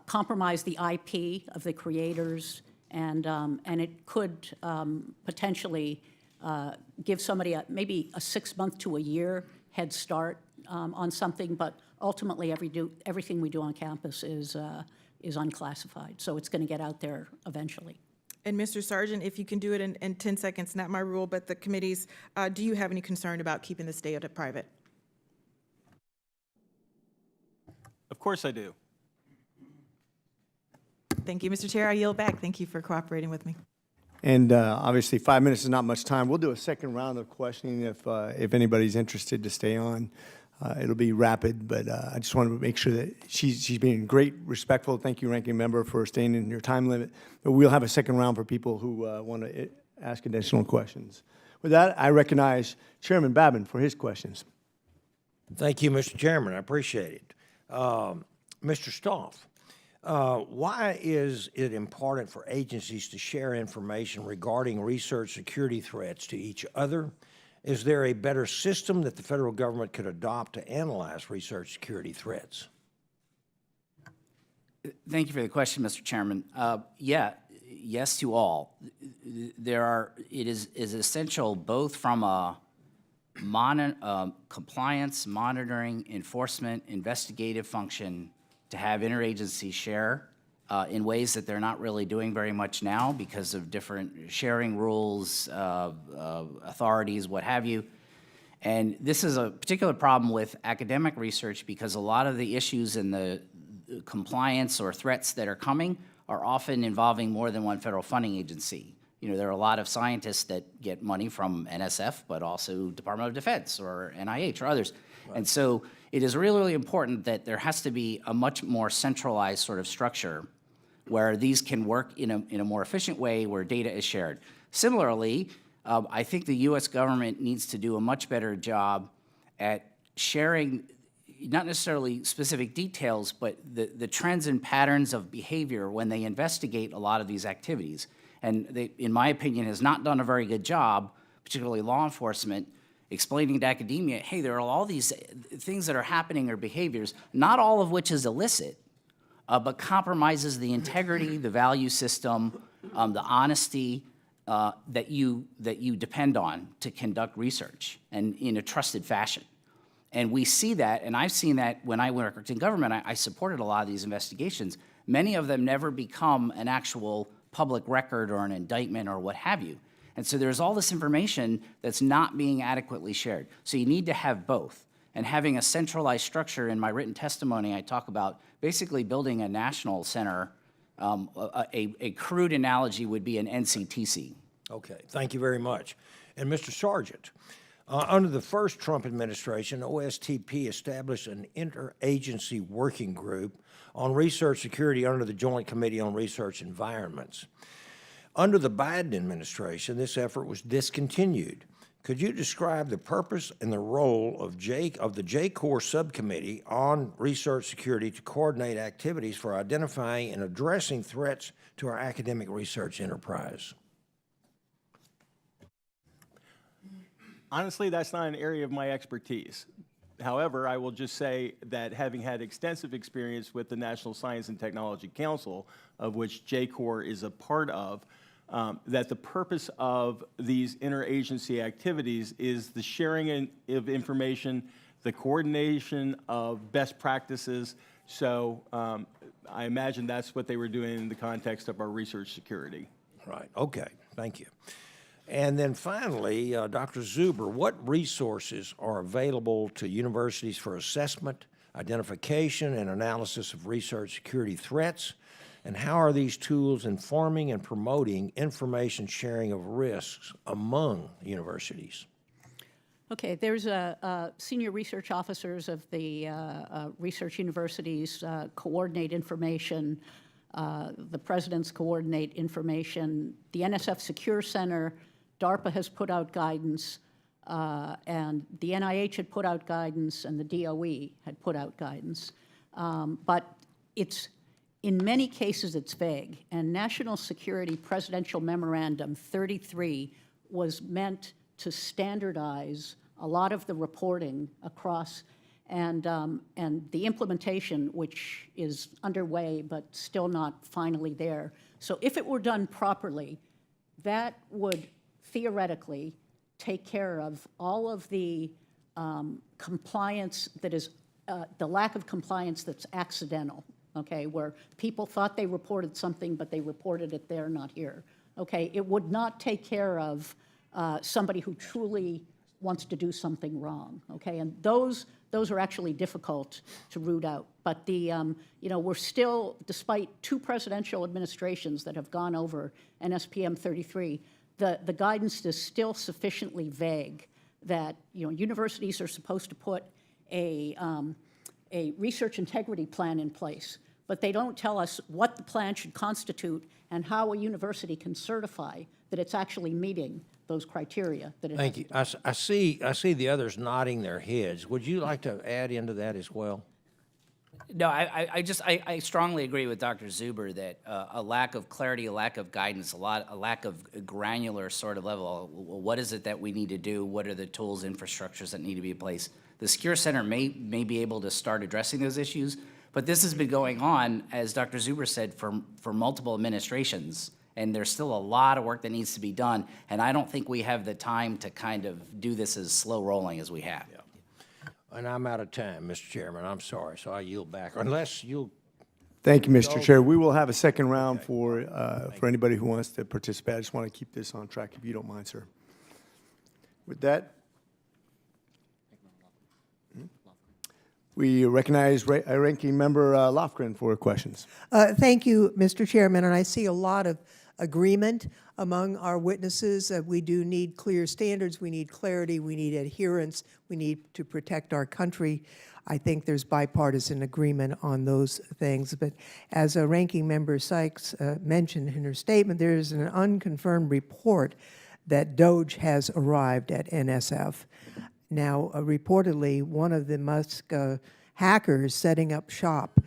compromise the IP of the creators, and it could potentially give somebody maybe a 6-month to a year head start on something, but ultimately everything we do on campus is unclassified, so it's going to get out there eventually. And Mr. Sargent, if you can do it in 10 seconds, not my rule, but the committee's, do you have any concern about keeping this data private? Of course I do. Thank you, Mr. Chair. I yield back. Thank you for cooperating with me. And obviously, 5 minutes is not much time. We'll do a second round of questioning if anybody's interested to stay on. It'll be rapid, but I just want to make sure that she's being great, respectful. Thank you, Ranking Member, for staying in your time limit. But we'll have a second round for people who want to ask additional questions. With that, I recognize Chairman Babin for his questions. Thank you, Mr. Chairman. I appreciate it. Mr. Stoff, why is it important for agencies to share information regarding research security threats to each other? Is there a better system that the federal government could adopt to analyze research security threats? Thank you for the question, Mr. Chairman. Yes to all. It is essential both from a compliance, monitoring, enforcement, investigative function to have interagency share in ways that they're not really doing very much now because of different sharing rules, authorities, what have you. And this is a particular problem with academic research because a lot of the issues in the compliance or threats that are coming are often involving more than one federal funding agency. You know, there are a lot of scientists that get money from NSF, but also Department of Defense or NIH or others. Right. And so it is really, really important that there has to be a much more centralized sort of structure where these can work in a more efficient way where data is shared. Similarly, I think the U.S. government needs to do a much better job at sharing not necessarily specific details, but the trends and patterns of behavior when they investigate a lot of these activities. And they, in my opinion, has not done a very good job, particularly law enforcement, explaining to academia, hey, there are all these things that are happening or behaviors, not all of which is illicit, but compromises the integrity, the value system, the honesty that you depend on to conduct research and in a trusted fashion. And we see that, and I've seen that when I worked in government. I supported a lot of these investigations. Many of them never become an actual public record or an indictment or what have you. And so there's all this information that's not being adequately shared. So you need to have both. And having a centralized structure, in my written testimony, I talk about basically building a national center. A crude analogy would be an NCTC. Okay, thank you very much. And Mr. Sargent, under the first Trump administration, OSTP established an interagency working group on research security under the Joint Committee on Research Environments. Under the Biden administration, this effort was discontinued. Could you describe the purpose and the role of the J-Corps Subcommittee on Research Security to coordinate activities for identifying and addressing threats to our academic research enterprise? Honestly, that's not an area of my expertise. However, I will just say that having had extensive experience with the National Science and Technology Council, of which J-Corps is a part of, that the purpose of these interagency activities is the sharing of information, the coordination of best practices. So I imagine that's what they were doing in the context of our research security. Right, okay, thank you. And then finally, Dr. Zuber, what resources are available to universities for assessment, identification, and analysis of research security threats? And how are these tools informing and promoting information sharing of risks among universities? Okay, there's senior research officers of the research universities coordinate information. The presidents coordinate information. The NSF Secure Center, DARPA has put out guidance, and the NIH had put out guidance, and the DOE had put out guidance. But in many cases, it's vague. And National Security Presidential Memorandum 33 was meant to standardize a lot of the reporting across, and the implementation, which is underway but still not finally there. So if it were done properly, that would theoretically take care of all of the compliance that is, the lack of compliance that's accidental, okay, where people thought they reported something, but they reported it there, not here. Okay, it would not take care of somebody who truly wants to do something wrong, okay? And those are actually difficult to root out. But we're still, despite 2 presidential administrations that have gone over NSPM 33, the guidance is still sufficiently vague that universities are supposed to put a research integrity plan in place, but they don't tell us what the plan should constitute and how a university can certify that it's actually meeting those criteria that it has. Thank you. I see the others nodding their heads. Would you like to add into that as well? No, I strongly agree with Dr. Zuber that a lack of clarity, a lack of guidance, a lack of granular sort of level. What is it that we need to do? What are the tools, infrastructures that need to be in place? The Secure Center may be able to start addressing those issues, but this has been going on, as Dr. Zuber said, for multiple administrations, and there's still a lot of work that needs to be done, and I don't think we have the time to kind of do this as slow rolling as we have. And I'm out of time, Mr. Chairman. I'm sorry, so I yield back. Unless you'll, Thank you, Mr. Chair. We will have a second round for anybody who wants to participate. I just want to keep this on track, if you don't mind, sir. With that, we recognize Ranking Member Lofgren for questions. Thank you, Mr. Chairman, and I see a lot of agreement among our witnesses. We do need clear standards, we need clarity, we need adherence, we need to protect our country. I think there's bipartisan agreement on those things, but as Ranking Member Sykes mentioned in her statement, there is an unconfirmed report that DOGE has arrived at NSF. Now, reportedly, one of the Musk hackers setting up shop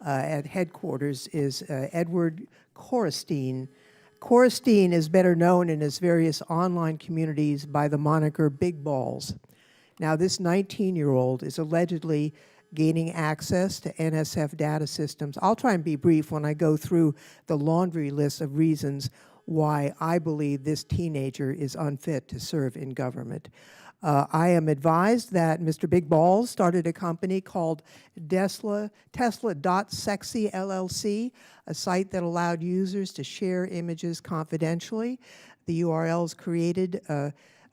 at headquarters is Edward Korestein. Korestein is better known in his various online communities by the moniker Big Balls. Now, this 19-year-old is allegedly gaining access to NSF data systems. I'll try and be brief when I go through the laundry list of reasons why I believe this teenager is unfit to serve in government. I am advised that Mr. Big Balls started a company called Tesla.sexy LLC, a site that allowed users to share images confidentially. The URLs created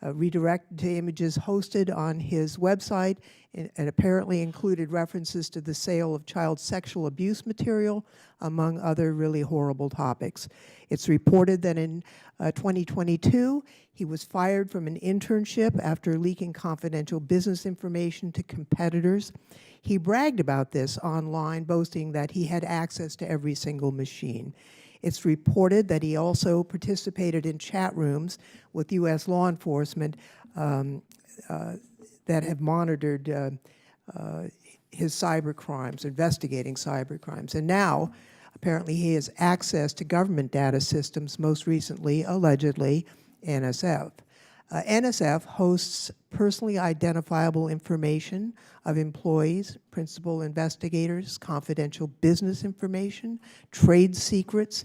redirected to images hosted on his website and apparently included references to the sale of child sexual abuse material, among other really horrible topics. It's reported that in 2022, he was fired from an internship after leaking confidential business information to competitors. He bragged about this online, boasting that he had access to every single machine. It's reported that he also participated in chat rooms with U.S. law enforcement that have monitored his cyber crimes, investigating cyber crimes. And now, apparently, he has access to government data systems, most recently, allegedly, NSF. NSF hosts personally identifiable information of employees, principal investigators, confidential business information, trade secrets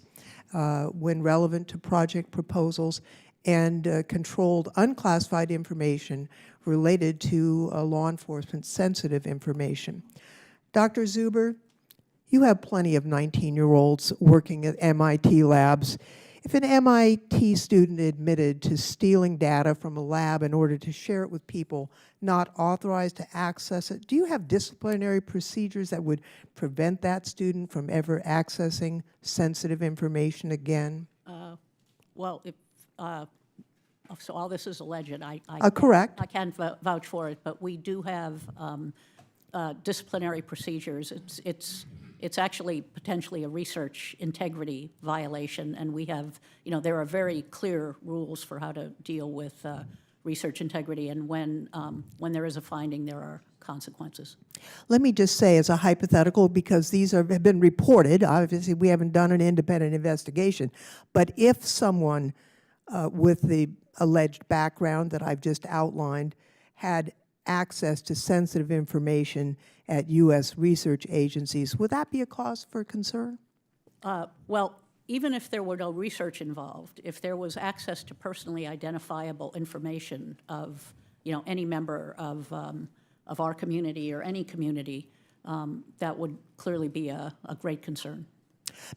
when relevant to project proposals, and controlled unclassified information related to law enforcement sensitive information. Dr. Zuber, you have plenty of 19-year-olds working at MIT labs. If an MIT student admitted to stealing data from a lab in order to share it with people not authorized to access it, do you have disciplinary procedures that would prevent that student from ever accessing sensitive information again? Well, if, so all this is alleged. Correct. I can't vouch for it, but we do have disciplinary procedures. It's actually potentially a research integrity violation, and we have, there are very clear rules for how to deal with research integrity, and when there is a finding, there are consequences. Let me just say as a hypothetical, because these have been reported, obviously we haven't done an independent investigation, but if someone with the alleged background that I've just outlined had access to sensitive information at U.S. research agencies, would that be a cause for concern? Well, even if there were no research involved, if there was access to personally identifiable information of, any member of our community or any community, that would clearly be a great concern.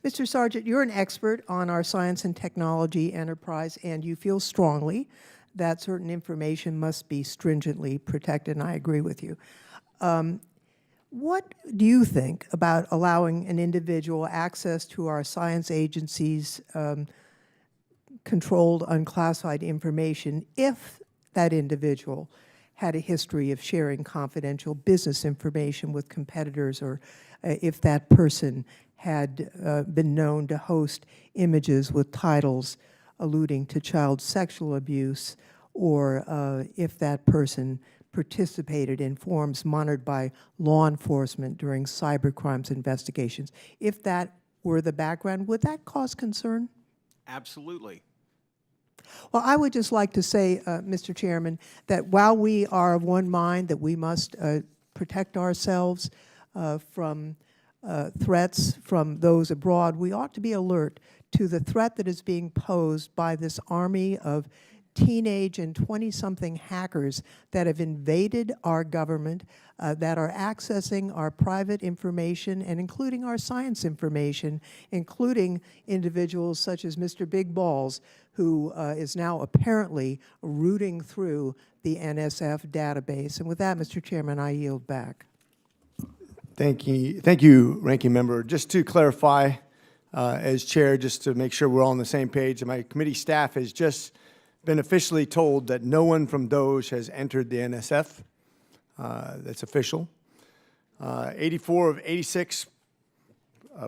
Mr. Sargent, you're an expert on our science and technology enterprise, and you feel strongly that certain information must be stringently protected, and I agree with you. What do you think about allowing an individual access to our science agencies' controlled unclassified information if that individual had a history of sharing confidential business information with competitors, or if that person had been known to host images with titles alluding to child sexual abuse, or if that person participated in forums monitored by law enforcement during cybercrimes investigations. If that were the background, would that cause concern? Absolutely. Well, I would just like to say, Mr. Chairman, that while we are of one mind that we must protect ourselves from threats from those abroad, we ought to be alert to the threat that is being posed by this army of teenage and 20-something hackers that have invaded our government, that are accessing our private information and including our science information, including individuals such as Mr. Big Balls, who is now apparently rooting through the NSF database. And with that, Mr. Chairman, I yield back. Thank you, Ranking Member. Just to clarify, as chair, just to make sure we're all on the same page, my committee staff has just been officially told that no one from DOJ has entered the NSF. That's official. 84 of 86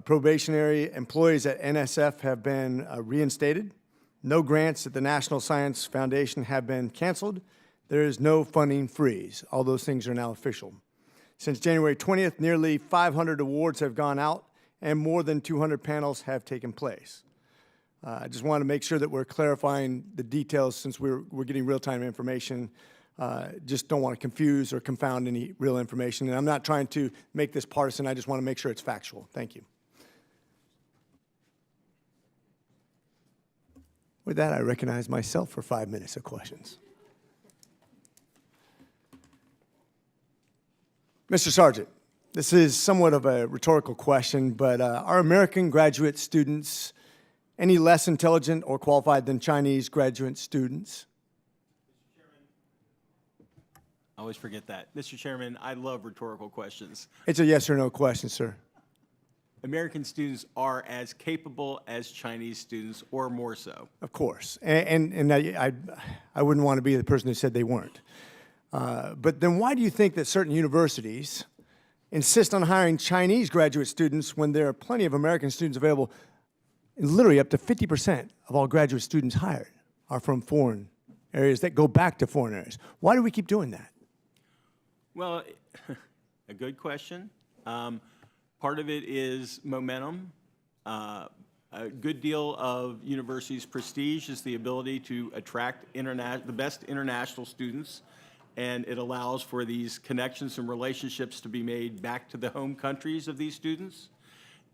probationary employees at NSF have been reinstated. No grants at the National Science Foundation have been canceled. There is no funding freeze. All those things are now official. Since January 20th, nearly 500 awards have gone out and more than 200 panels have taken place. I just want to make sure that we're clarifying the details since we're getting real-time information. Just don't want to confuse or confound any real information. And I'm not trying to make this partisan. I just want to make sure it's factual. Thank you. With that, I recognize myself for 5 minutes of questions. Mr. Sargent, this is somewhat of a rhetorical question, but are American graduate students any less intelligent or qualified than Chinese graduate students? I always forget that. Mr. Chairman, I love rhetorical questions. It's a yes or no question, sir. American students are as capable as Chinese students, or more so. Of course. And I wouldn't want to be the person who said they weren't. But then why do you think that certain universities insist on hiring Chinese graduate students when there are plenty of American students available? And literally up to 50% of all graduate students hired are from foreign areas that go back to foreign areas. Why do we keep doing that? Well, a good question. Part of it is momentum. A good deal of universities' prestige is the ability to attract the best international students, and it allows for these connections and relationships to be made back to the home countries of these students.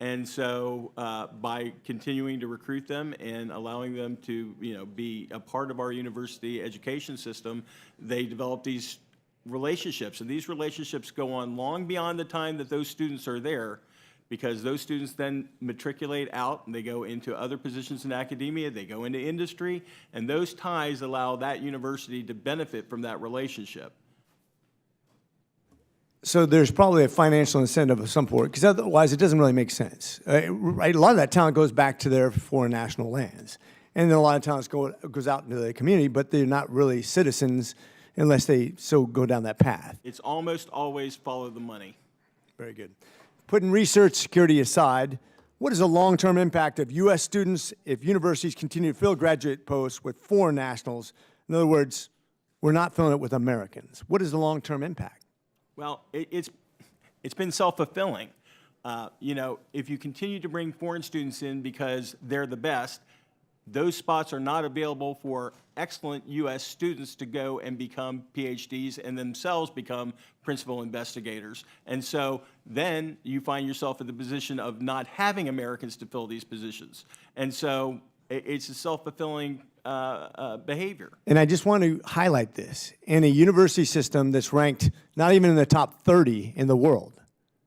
And so by continuing to recruit them and allowing them to, be a part of our university education system, they develop these relationships. And these relationships go on long beyond the time that those students are there, because those students then matriculate out and they go into other positions in academia, they go into industry, and those ties allow that university to benefit from that relationship. So there's probably a financial incentive of some sort, because otherwise it doesn't really make sense. Right? A lot of that talent goes back to their foreign national lands. And then a lot of talent goes out into the community, but they're not really citizens unless they so go down that path. It's almost always follow the money. Very good. Putting research security aside, what is the long-term impact of U.S. students if universities continue to fill graduate posts with foreign nationals? In other words, we're not filling it with Americans. What is the long-term impact? Well, it's been self-fulfilling. If you continue to bring foreign students in because they're the best, those spots are not available for excellent U.S. students to go and become PhDs and themselves become principal investigators. And so then you find yourself in the position of not having Americans to fill these positions. And so it's a self-fulfilling behavior. And I just want to highlight this. In a university system that's ranked not even in the top 30 in the world,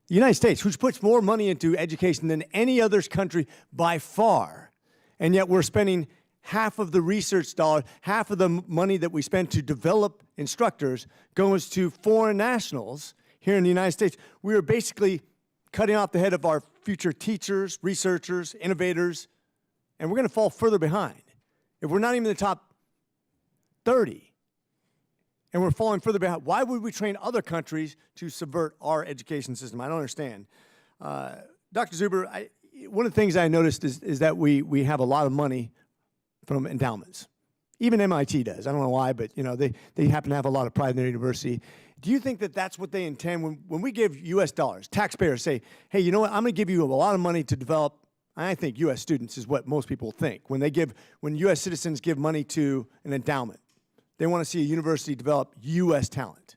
the United States, which puts more money into education than any other country by far, and yet we're spending half of the research dollar, half of the money that we spend to develop instructors goes to foreign nationals here in the United States. We are basically cutting off the head of our future teachers, researchers, innovators, and we're going to fall further behind if we're not even in the top 30. and we're falling further behind. Why would we train other countries to subvert our education system? I don't understand. Dr. Zuber, one of the things I noticed is that we have a lot of money from endowments. Even MIT does. I don't know why, but they happen to have a lot of pride in their university. Do you think that that's what they intend when we give U.S. dollars? Taxpayers say, hey, you know what? I'm going to give you a lot of money to develop. I think U.S. students is what most people think. When U.S. citizens give money to an endowment, they want to see a university develop U.S. talent.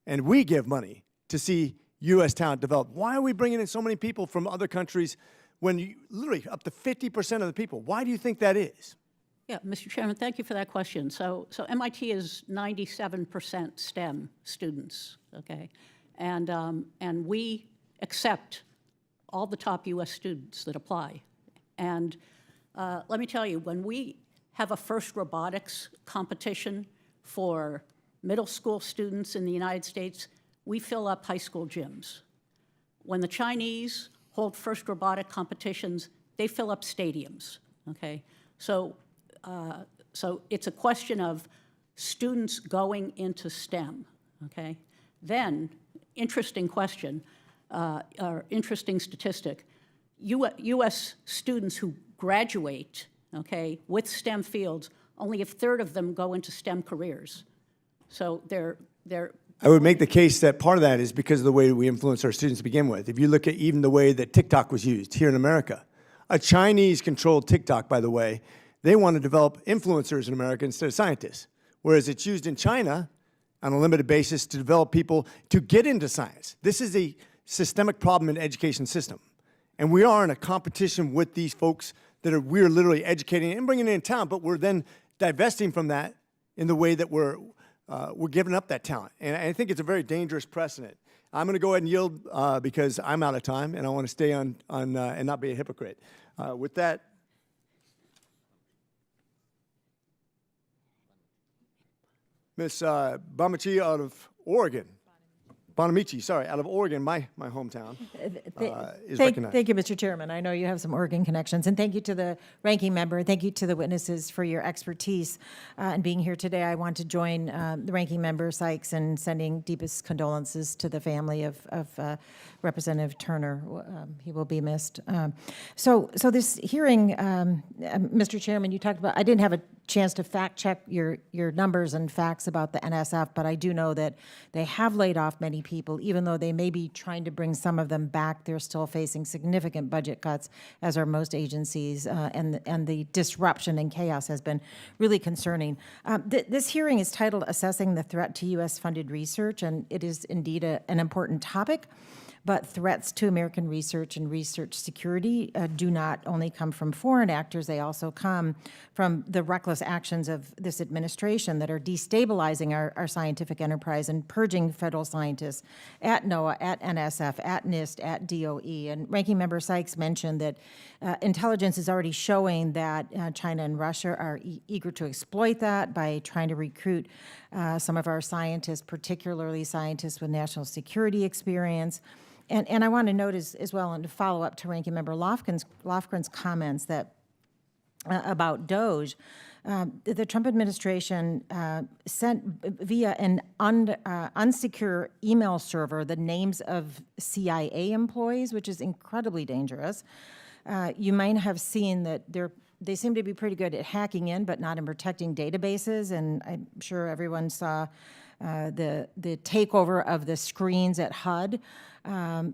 And we give money to see U.S. talent develop. Why are we bringing in so many people from other countries when literally up to 50% of the people? Why do you think that is? Yeah, Mr. Chairman, thank you for that question. So MIT is 97% STEM students, okay? And we accept all the top U.S. students that apply. And let me tell you, when we have a FIRST robotics competition for middle school students in the United States, we fill up high school gyms. When the Chinese hold FIRST robotic competitions, they fill up stadiums, okay? So it's a question of students going into STEM, okay? Then, interesting question, or interesting statistic, U.S. students who graduate, okay, with STEM fields, only a third of them go into STEM careers. So they're I would make the case that part of that is because of the way we influence our students to begin with. If you look at even the way that TikTok was used here in America, a Chinese-controlled TikTok, by the way, they want to develop influencers in America instead of scientists, whereas it's used in China on a limited basis to develop people to get into science. This is a systemic problem in the education system. And we are in a competition with these folks that we're literally educating and bringing in talent, but we're then divesting from that in the way that we're giving up that talent. And I think it's a very dangerous precedent. I'm going to go ahead and yield because I'm out of time, and I want to stay on and not be a hypocrite. With that, Ms. Bonamici out of Oregon. Bonamici, sorry, out of Oregon, my hometown, is recognized. Thank you, Mr. Chairman. I know you have some Oregon connections. And thank you to the ranking member. Thank you to the witnesses for your expertise in being here today. I want to join the ranking member Sykes in sending deepest condolences to the family of Representative Turner. He will be missed. So this hearing, Mr. Chairman, you talked about, I didn't have a chance to fact check your numbers and facts about the NSF, but I do know that they have laid off many people. Even though they may be trying to bring some of them back, they're still facing significant budget cuts, as are most agencies, and the disruption and chaos has been really concerning. This hearing is titled Assessing the Threat to U.S.-Funded Research, and it is indeed an important topic. But threats to American research and research security do not only come from foreign actors, they also come from the reckless actions of this administration that are destabilizing our scientific enterprise and purging federal scientists at NOAA, at NSF, at NIST, at DOE. And Ranking Member Sykes mentioned that intelligence is already showing that China and Russia are eager to exploit that by trying to recruit some of our scientists, particularly scientists with national security experience. And I want to note as well, and to follow up to Ranking Member Lofgren's comments that about DOGE, the Trump administration sent via an unsecure email server the names of CIA employees, which is incredibly dangerous. You might have seen that they seem to be pretty good at hacking in, but not in protecting databases. And I'm sure everyone saw the takeover of the screens at HUD.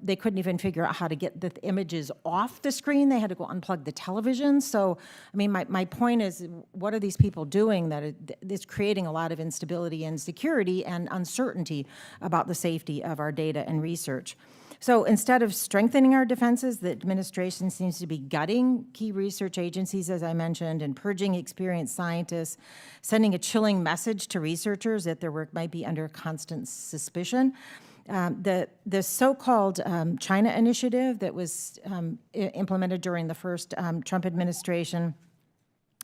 They couldn't even figure out how to get the images off the screen. They had to go unplug the television. So, I mean, my point is, what are these people doing that is creating a lot of instability and security and uncertainty about the safety of our data and research? So instead of strengthening our defenses, the administration seems to be gutting key research agencies, as I mentioned, and purging experienced scientists, sending a chilling message to researchers that their work might be under constant suspicion. The so-called China initiative that was implemented during the first Trump administration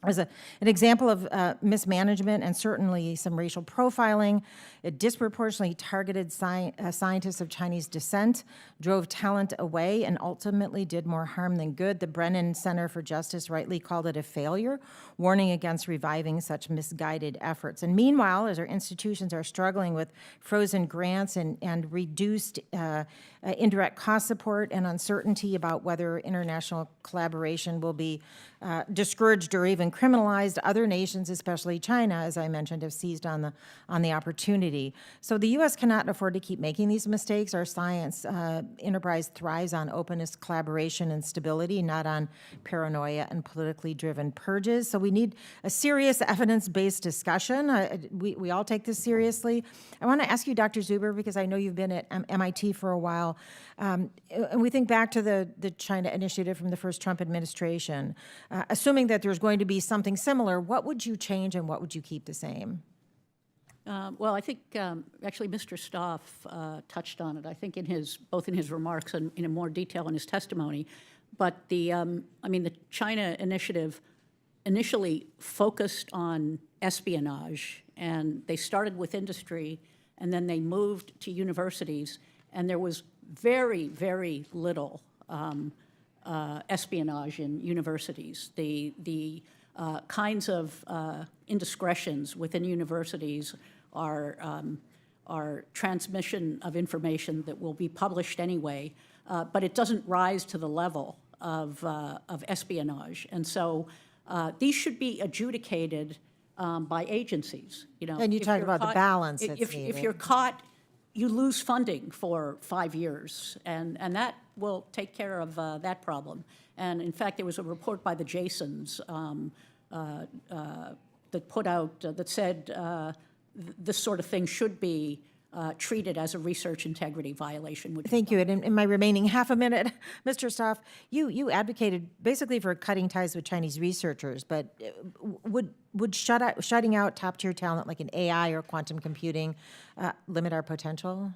as an example of mismanagement and certainly some racial profiling. It disproportionately targeted scientists of Chinese descent, drove talent away, and ultimately did more harm than good. The Brennan Center for Justice rightly called it a failure, warning against reviving such misguided efforts. And meanwhile, as our institutions are struggling with frozen grants and reduced indirect cost support and uncertainty about whether international collaboration will be discouraged or even criminalized, other nations, especially China, as I mentioned, have seized on the opportunity. So the U.S. cannot afford to keep making these mistakes. Our science enterprise thrives on openness, collaboration, and stability, not on paranoia and politically driven purges. So we need a serious evidence-based discussion. We all take this seriously. I want to ask you, Dr. Zuber, because I know you've been at MIT for a while, and we think back to the China initiative from the first Trump administration. Assuming that there's going to be something similar, what would you change and what would you keep the same? Well, I think actually Mr. Stoff touched on it. I think both in his remarks and in more detail in his testimony. But the China initiative initially focused on espionage, and they started with industry, and then they moved to universities, and there was very, very little espionage in universities. The kinds of indiscretions within universities are transmission of information that will be published anyway, but it doesn't rise to the level of espionage. And so these should be adjudicated by agencies. And you talk about the balance that's if needed. you're caught, you lose funding for 5 years, and that will take care of that problem. And in fact, there was a report by the Jasons that put out, that said this sort of thing should be treated as a research integrity violation. Thank you. And in my remaining half a minute, Mr. Stoff, you advocated basically for cutting ties with Chinese researchers, but would shutting out top-tier talent like in AI or quantum computing limit our potential?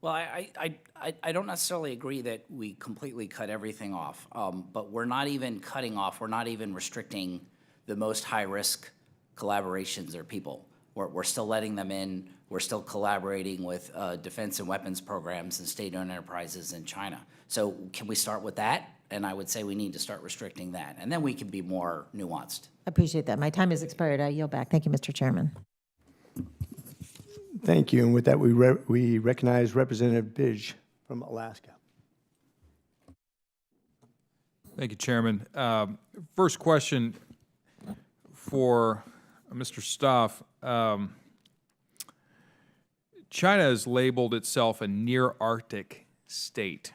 Well, I don't necessarily agree that we completely cut everything off, but we're not even cutting off, we're not even restricting the most high-risk collaborations or people. We're still letting them in. We're still collaborating with defense and weapons programs and state-owned enterprises in China. So can we start with that? And I would say we need to start restricting that, and then we can be more nuanced. I appreciate that. My time has expired. I yield back. Thank you, Mr. Chairman. Thank you. And with that, we recognize Representative Bidge from Alaska. Thank you, Chairman. First question for Mr. Stoff. China has labeled itself a near-Arctic state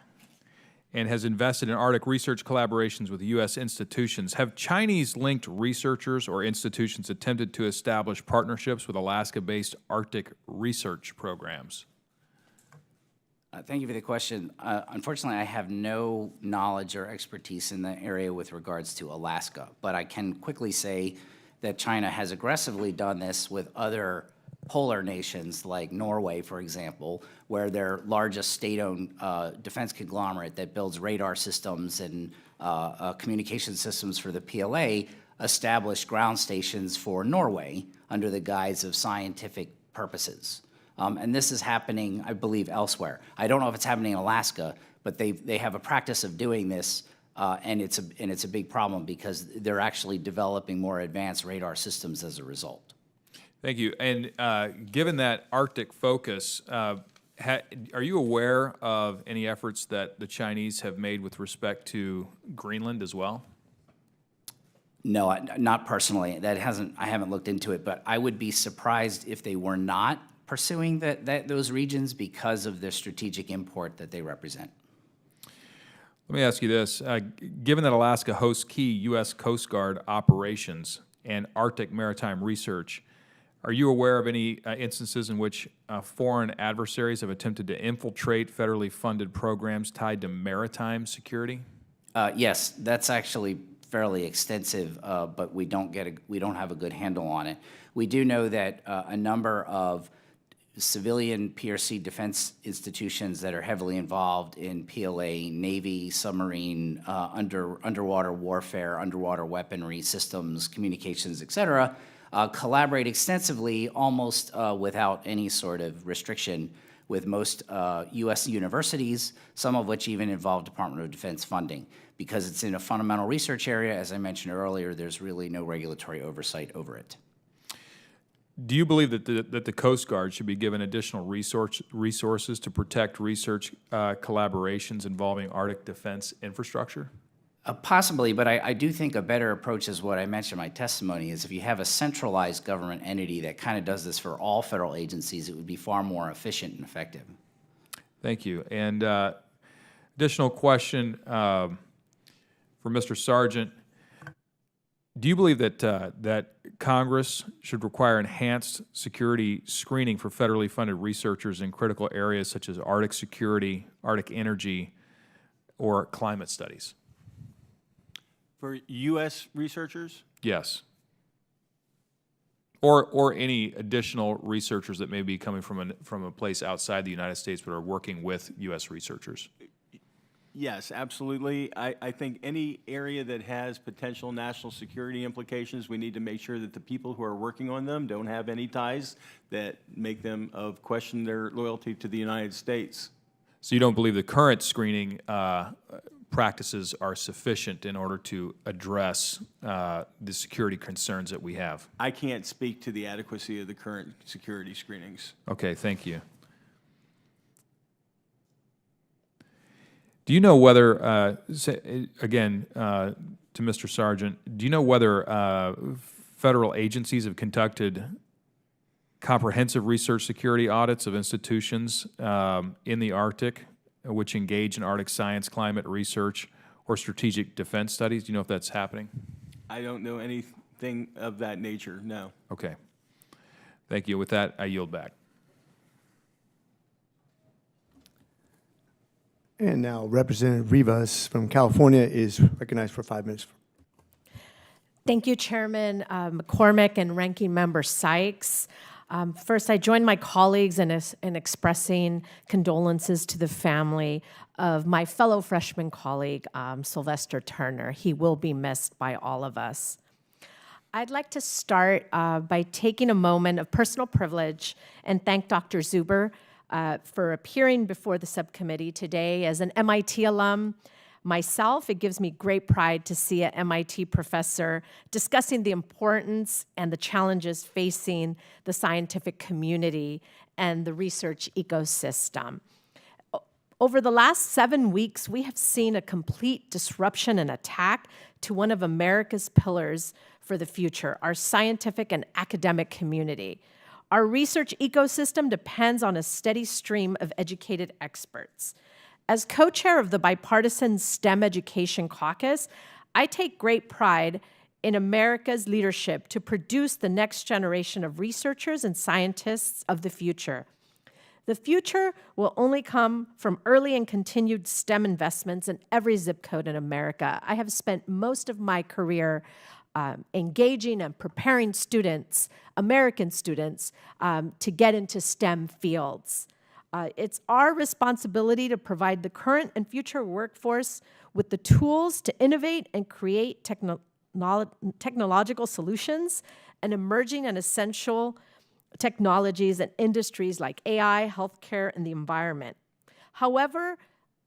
and has invested in Arctic research collaborations with U.S. institutions. Have Chinese-linked researchers or institutions attempted to establish partnerships with Alaska-based Arctic research programs? Thank you for the question. Unfortunately, I have no knowledge or expertise in the area with regards to Alaska, but I can quickly say that China has aggressively done this with other polar nations like Norway, for example, where their largest state-owned defense conglomerate that builds radar systems and communication systems for the PLA established ground stations for Norway under the guise of scientific purposes. And this is happening, I believe, elsewhere. I don't know if it's happening in Alaska, but they have a practice of doing this, and it's a big problem because they're actually developing more advanced radar systems as a result. Thank you. And given that Arctic focus, are you aware of any efforts that the Chinese have made with respect to Greenland as well? No, not personally. I haven't looked into it, but I would be surprised if they were not pursuing those regions because of their strategic import that they represent. Let me ask you this. Given that Alaska hosts key U.S. Coast Guard operations and Arctic maritime research, are you aware of any instances in which foreign adversaries have attempted to infiltrate federally funded programs tied to maritime security? Yes, that's actually fairly extensive, but we don't have a good handle on it. We do know that a number of civilian PRC defense institutions that are heavily involved in PLA, Navy, submarine, underwater warfare, underwater weaponry systems, communications, et cetera, collaborate extensively, almost without any sort of restriction with most U.S. universities, some of which even involve Department of Defense funding. Because it's in a fundamental research area, as I mentioned earlier, there's really no regulatory oversight over it. Do you believe that the Coast Guard should be given additional resources to protect research collaborations involving Arctic defense infrastructure? Possibly, but I do think a better approach is what I mentioned in my testimony, is if you have a centralized government entity that kind of does this for all federal agencies, it would be far more efficient and effective. Thank you. And additional question for Mr. Sargent. Do you believe that that Congress should require enhanced security screening for federally funded researchers in critical areas such as Arctic security, Arctic energy, or climate studies? For U.S. researchers? Yes. Or any additional researchers that may be coming from a place outside the United States but are working with U.S. researchers? Yes, absolutely. I think any area that has potential national security implications, we need to make sure that the people who are working on them don't have any ties that make them question their loyalty to the United States. So you don't believe the current screening practices are sufficient in order to address the security concerns that we have? I can't speak to the adequacy of the current security screenings. Okay, thank you. Do you know whether, again, to Mr. Sargent, do you know whether federal agencies have conducted comprehensive research security audits of institutions in the Arctic which engage in Arctic science, climate research, or strategic defense studies? Do you know if that's happening? I don't know anything of that nature, no. Okay. Thank you. With that, I yield back. And now Representative Rivas from California is recognized for 5 minutes. Thank you, Chairman McCormick and Ranking Member Sykes. First, I join my colleagues in expressing condolences to the family of my fellow freshman colleague, Sylvester Turner. He will be missed by all of us. I'd like to start by taking a moment of personal privilege and thank Dr. Zuber for appearing before the subcommittee today. As an MIT alum myself, it gives me great pride to see an MIT professor discussing the importance and the challenges facing the scientific community and the research ecosystem. Over the last 7 weeks, we have seen a complete disruption and attack to one of America's pillars for the future, our scientific and academic community. Our research ecosystem depends on a steady stream of educated experts. As co-chair of the bipartisan STEM Education Caucus, I take great pride in America's leadership to produce the next generation of researchers and scientists of the future. The future will only come from early and continued STEM investments in every zip code in America. I have spent most of my career engaging and preparing students, American students, to get into STEM fields. It's our responsibility to provide the current and future workforce with the tools to innovate and create technological solutions and emerging and essential technologies and industries like AI, healthcare, and the environment. However,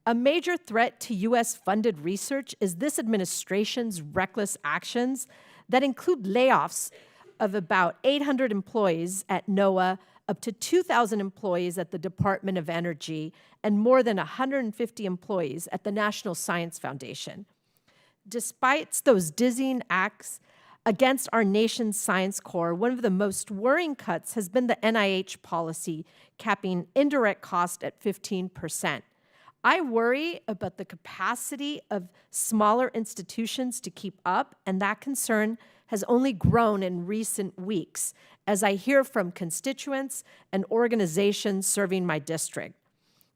a major threat to U.S.-funded research is this administration's reckless actions that include layoffs of about 800 employees at NOAA, up to 2,000 employees at the Department of Energy, and more than 150 employees at the National Science Foundation. Despite those dizzying acts against our nation's science core, one of the most worrying cuts has been the NIH policy capping indirect cost at 15%. I worry about the capacity of smaller institutions to keep up, and that concern has only grown in recent weeks as I hear from constituents and organizations serving my district.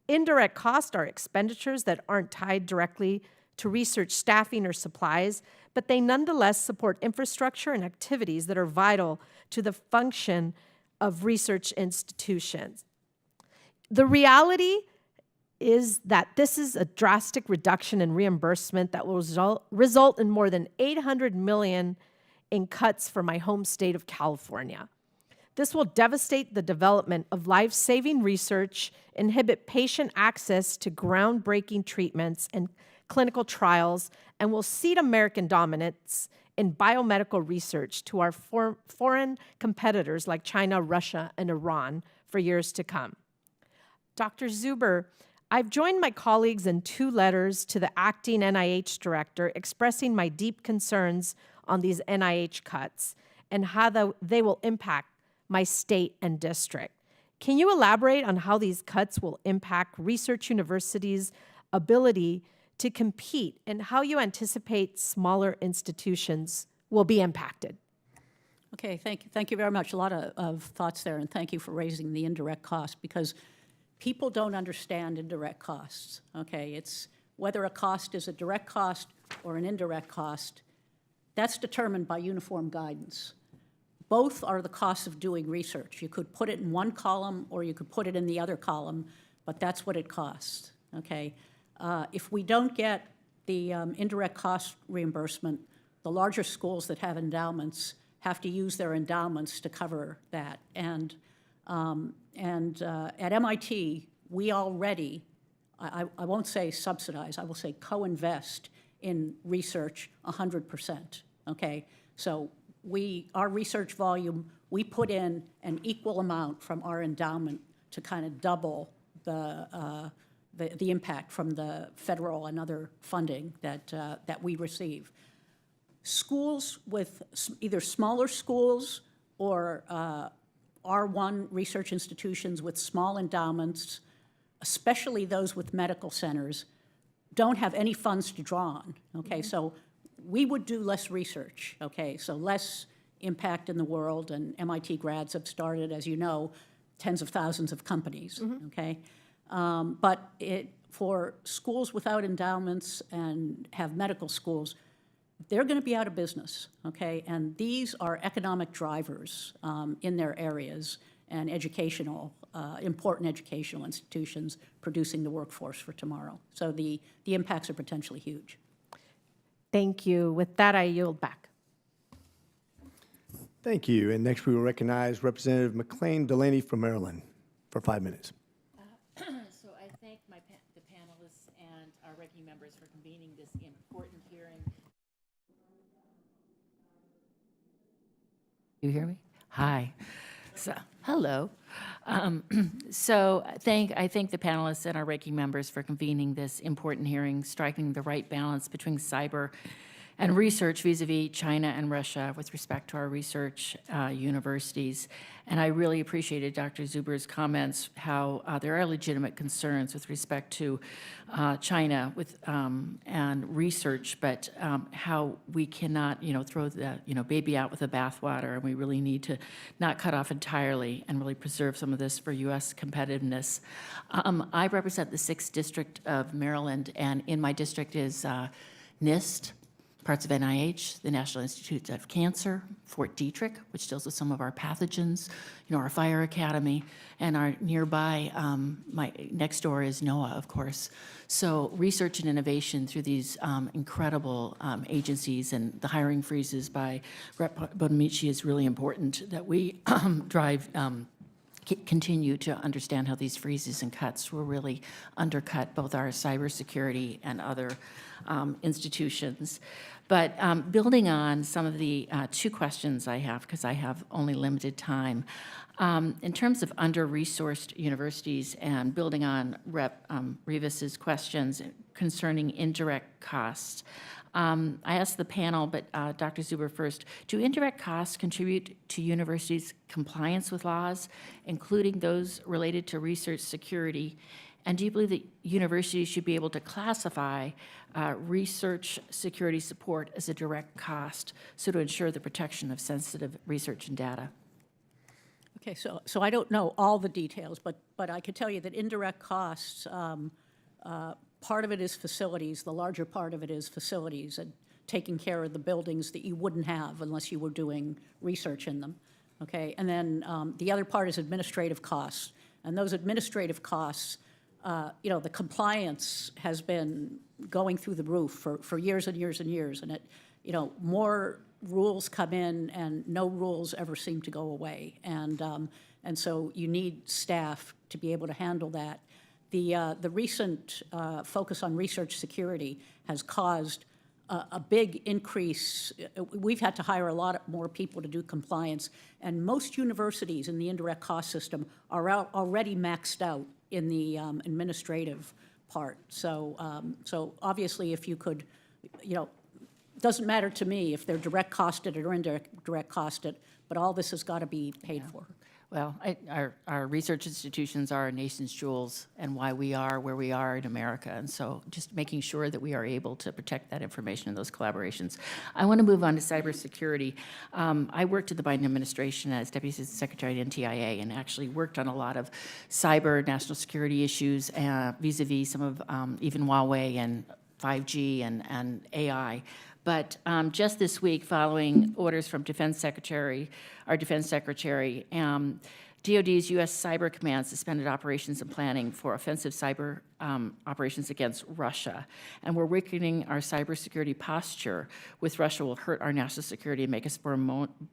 Indirect costs are expenditures that aren't tied directly to research staffing or supplies, but they nonetheless support infrastructure and activities that are vital to the function of research institutions. The reality is that this is a drastic reduction in reimbursement that will result in more than $800 million in cuts for my home state of California. This will devastate the development of life-saving research, inhibit patient access to groundbreaking treatments and clinical trials, and will cede American dominance in biomedical research to our foreign competitors like China, Russia, and Iran for years to come. Dr. Zuber, I've joined my colleagues in 2 letters to the acting NIH director expressing my deep concerns on these NIH cuts and how they will impact my state and district. Can you elaborate on how these cuts will impact research universities' ability to compete and how you anticipate smaller institutions will be impacted? Okay, thank you very much. A lot of thoughts there, and thank you for raising the indirect cost, because people don't understand indirect costs, okay? It's whether a cost is a direct cost or an indirect cost, that's determined by uniform guidance. Both are the costs of doing research. You could put it in one column or you could put it in the other column, but that's what it costs, okay? If we don't get the indirect cost reimbursement, the larger schools that have endowments have to use their endowments to cover that. And at MIT, we already, I won't say subsidize, I will say co-invest in research 100%, okay? So our research volume, we put in an equal amount from our endowment to kind of double the impact from the federal and other funding that we receive. Schools with either smaller schools or R1 research institutions with small endowments, especially those with medical centers, don't have any funds to draw on, okay? So we would do less research, okay? So less impact in the world, and MIT grads have started, as you know, tens of thousands of companies, okay? But for schools without endowments and have medical schools, they're going to be out of business, okay? And these are economic drivers in their areas and important educational institutions producing the workforce for tomorrow. So the impacts are potentially huge. Thank you. With that, I yield back. Thank you. And next we will recognize Representative McLean Delaney from Maryland for 5 minutes. So I thank the panelists and our ranking members for convening this important hearing. You hear me? Hi. So, hello. I thank the panelists and our ranking members for convening this important hearing, striking the right balance between cyber and research vis-a-vis China and Russia with respect to our research universities. And I really appreciated Dr. Zuber's comments, how there are legitimate concerns with respect to China and research, but how we cannot, throw the, baby out with the bathwater, and we really need to not cut off entirely and really preserve some of this for U.S. competitiveness. I represent the 6th District of Maryland, and in my district is NIST, parts of NIH, the National Institute of Cancer, Fort Detrick, which deals with some of our pathogens, our fire academy, and our nearby, my next door is NOAA, of course. So research and innovation through these incredible agencies, and the hiring freezes by Rep. Bonamici is really important that we continue to understand how these freezes and cuts will really undercut both our cybersecurity and other institutions. But building on some of the 2 questions I have, because I have only limited time, in terms of under-resourced universities and building on Rep. Rivas's questions concerning indirect costs, I asked the panel, but Dr. Zuber first, do indirect costs contribute to universities' compliance with laws, including those related to research security? And do you believe that universities should be able to classify research security support as a direct cost, so to ensure the protection of sensitive research and data? Okay, so I don't know all the details, but I could tell you that indirect costs, part of it is facilities, the larger part of it is facilities and taking care of the buildings that you wouldn't have unless you were doing research in them, okay? And then the other part is administrative costs. And those administrative costs, you know, the compliance has been going through the roof for years and years and years. And it, you know, more rules come in and no rules ever seem to go away. And so you need staff to be able to handle that. The recent focus on research security has caused a big increase. We've had to hire a lot more people to do compliance, and most universities in the indirect cost system are already maxed out in the administrative part. So, so obviously, if you could, you know, doesn't matter to me if they're direct costed or indirect costed, but all this has got to be paid for. Well, our research institutions are our nation's jewels and why we are where we are in America. And so just making sure that we are able to protect that information and those collaborations. I want to move on to cybersecurity. I worked at the Biden administration as Deputy Assistant Secretary at NTIA and actually worked on a lot of cyber national security issues vis-a-vis some of even Huawei and 5G and AI. But just this week, following orders from our Defense Secretary, DoD's U.S. Cyber Command suspended operations and planning for offensive cyber operations against Russia. And we're weakening our cybersecurity posture with Russia will hurt our national security and make us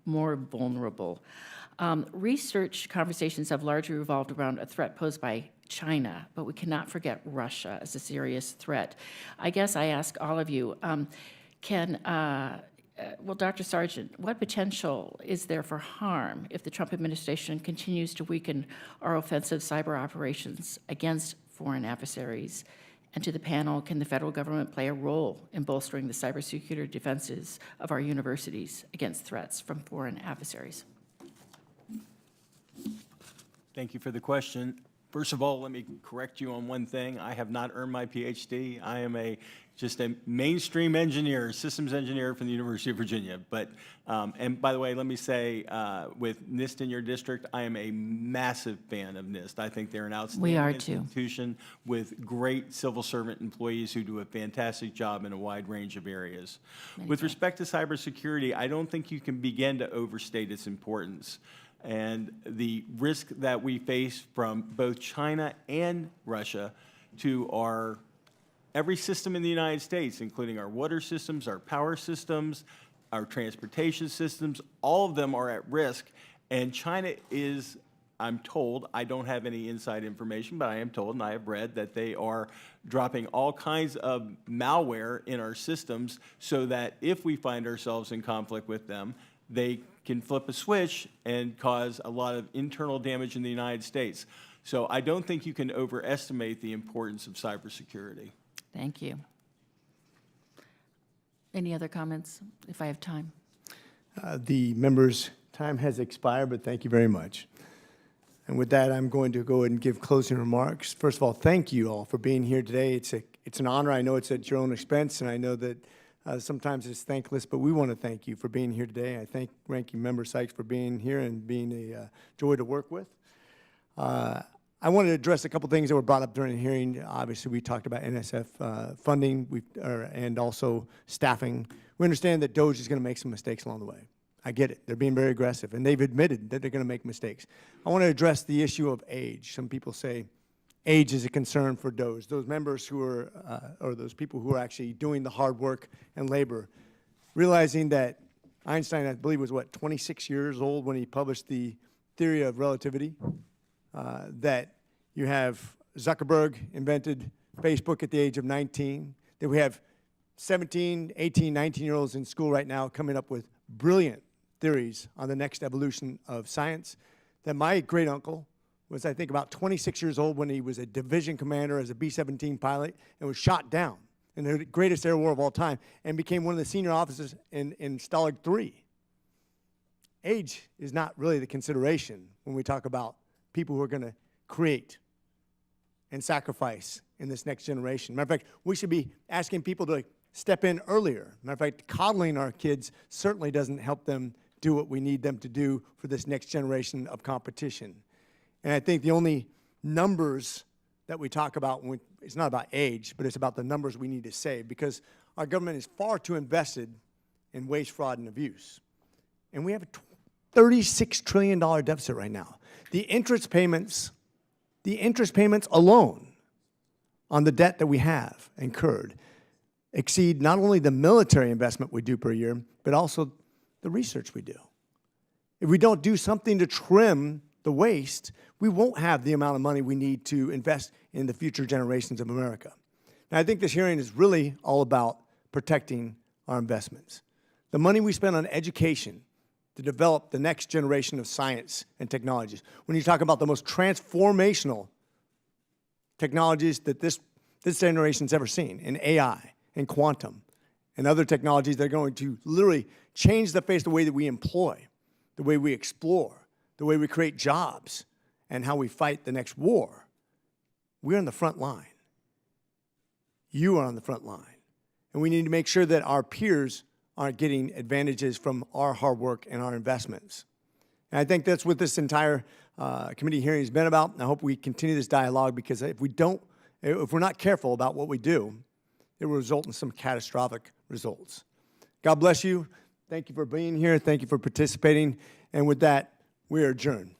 more vulnerable. Research conversations have largely revolved around a threat posed by China, but we cannot forget Russia as a serious threat. I guess I ask all of you, well, Dr. Sargent, what potential is there for harm if the Trump administration continues to weaken our offensive cyber operations against foreign adversaries? And to the panel, can the federal government play a role in bolstering the cybersecurity defenses of our universities against threats from foreign adversaries? Thank you for the question. First of all, let me correct you on one thing. I have not earned my PhD. I am just a mainstream engineer, systems engineer from the University of Virginia. But, and by the way, let me say, with NIST in your district, I am a massive fan of NIST. I think they're an outstanding institution with great civil servant employees who do a fantastic job in a wide range of areas. With respect to cybersecurity, I don't think you can begin to overstate its importance. And the risk that we face from both China and Russia to every system in the United States, including our water systems, our power systems, our transportation systems, all of them are at risk. And China is, I'm told, I don't have any inside information, but I am told and I have read that they are dropping all kinds of malware in our systems so that if we find ourselves in conflict with them, they can flip a switch and cause a lot of internal damage in the United States. So I don't think you can overestimate the importance of cybersecurity. Thank you. Any other comments, if I have time? The member's time has expired, but thank you very much. And with that, I'm going to go ahead and give closing remarks. First of all, thank you all for being here today. It's an honor. I know it's at your own expense, and I know that sometimes it's thankless, but we want to thank you for being here today. I thank Ranking Member Sykes for being here and being a joy to work with. I wanted to address a couple things that were brought up during the hearing. Obviously, we talked about NSF funding and also staffing. We understand that DOGE is going to make some mistakes along the way. I get it. They're being very aggressive, and they've admitted that they're going to make mistakes. I want to address the issue of age. Some people say age is a concern for DOGE. Those members who are, or those people who are actually doing the hard work and labor, realizing that Einstein, I believe, was, 26 years old when he published the theory of relativity, that you have Zuckerberg invented Facebook at the age of 19, that we have 17, 18, 19-year-olds in school right now coming up with brilliant theories on the next evolution of science, that my great-uncle was, I think, about 26 years old when he was a division commander as a B-17 pilot and was shot down in the greatest air war of all time and became one of the senior officers in Stalag 3. Age is not really the consideration when we talk about people who are going to create and sacrifice in this next generation. Matter of fact, we should be asking people to step in earlier. Matter of fact, coddling our kids certainly doesn't help them do what we need them to do for this next generation of competition. And I think the only numbers that we talk about, it's not about age, but it's about the numbers we need to save, because our government is far too invested in waste, fraud, and abuse. And we have $36 trillion deficit right now. The interest payments alone on the debt that we have incurred exceed not only the military investment we do per year, but also the research we do. If we don't do something to trim the waste, we won't have the amount of money we need to invest in the future generations of America. Now, I think this hearing is really all about protecting our investments. The money we spend on education to develop the next generation of science and technologies. When you talk about the most transformational technologies that this generation's ever seen, in AI and quantum and other technologies that are going to literally change the face of the way that we employ, the way we explore, the way we create jobs, and how we fight the next war. We're on the front line. You are on the front line. And we need to make sure that our peers aren't getting advantages from our hard work and our investments. And I think that's what this entire committee hearing has been about. And I hope we continue this dialogue, because if we're not careful about what we do, it will result in some catastrophic results. God bless you. Thank you for being here. Thank you for participating. And with that, we are adjourned.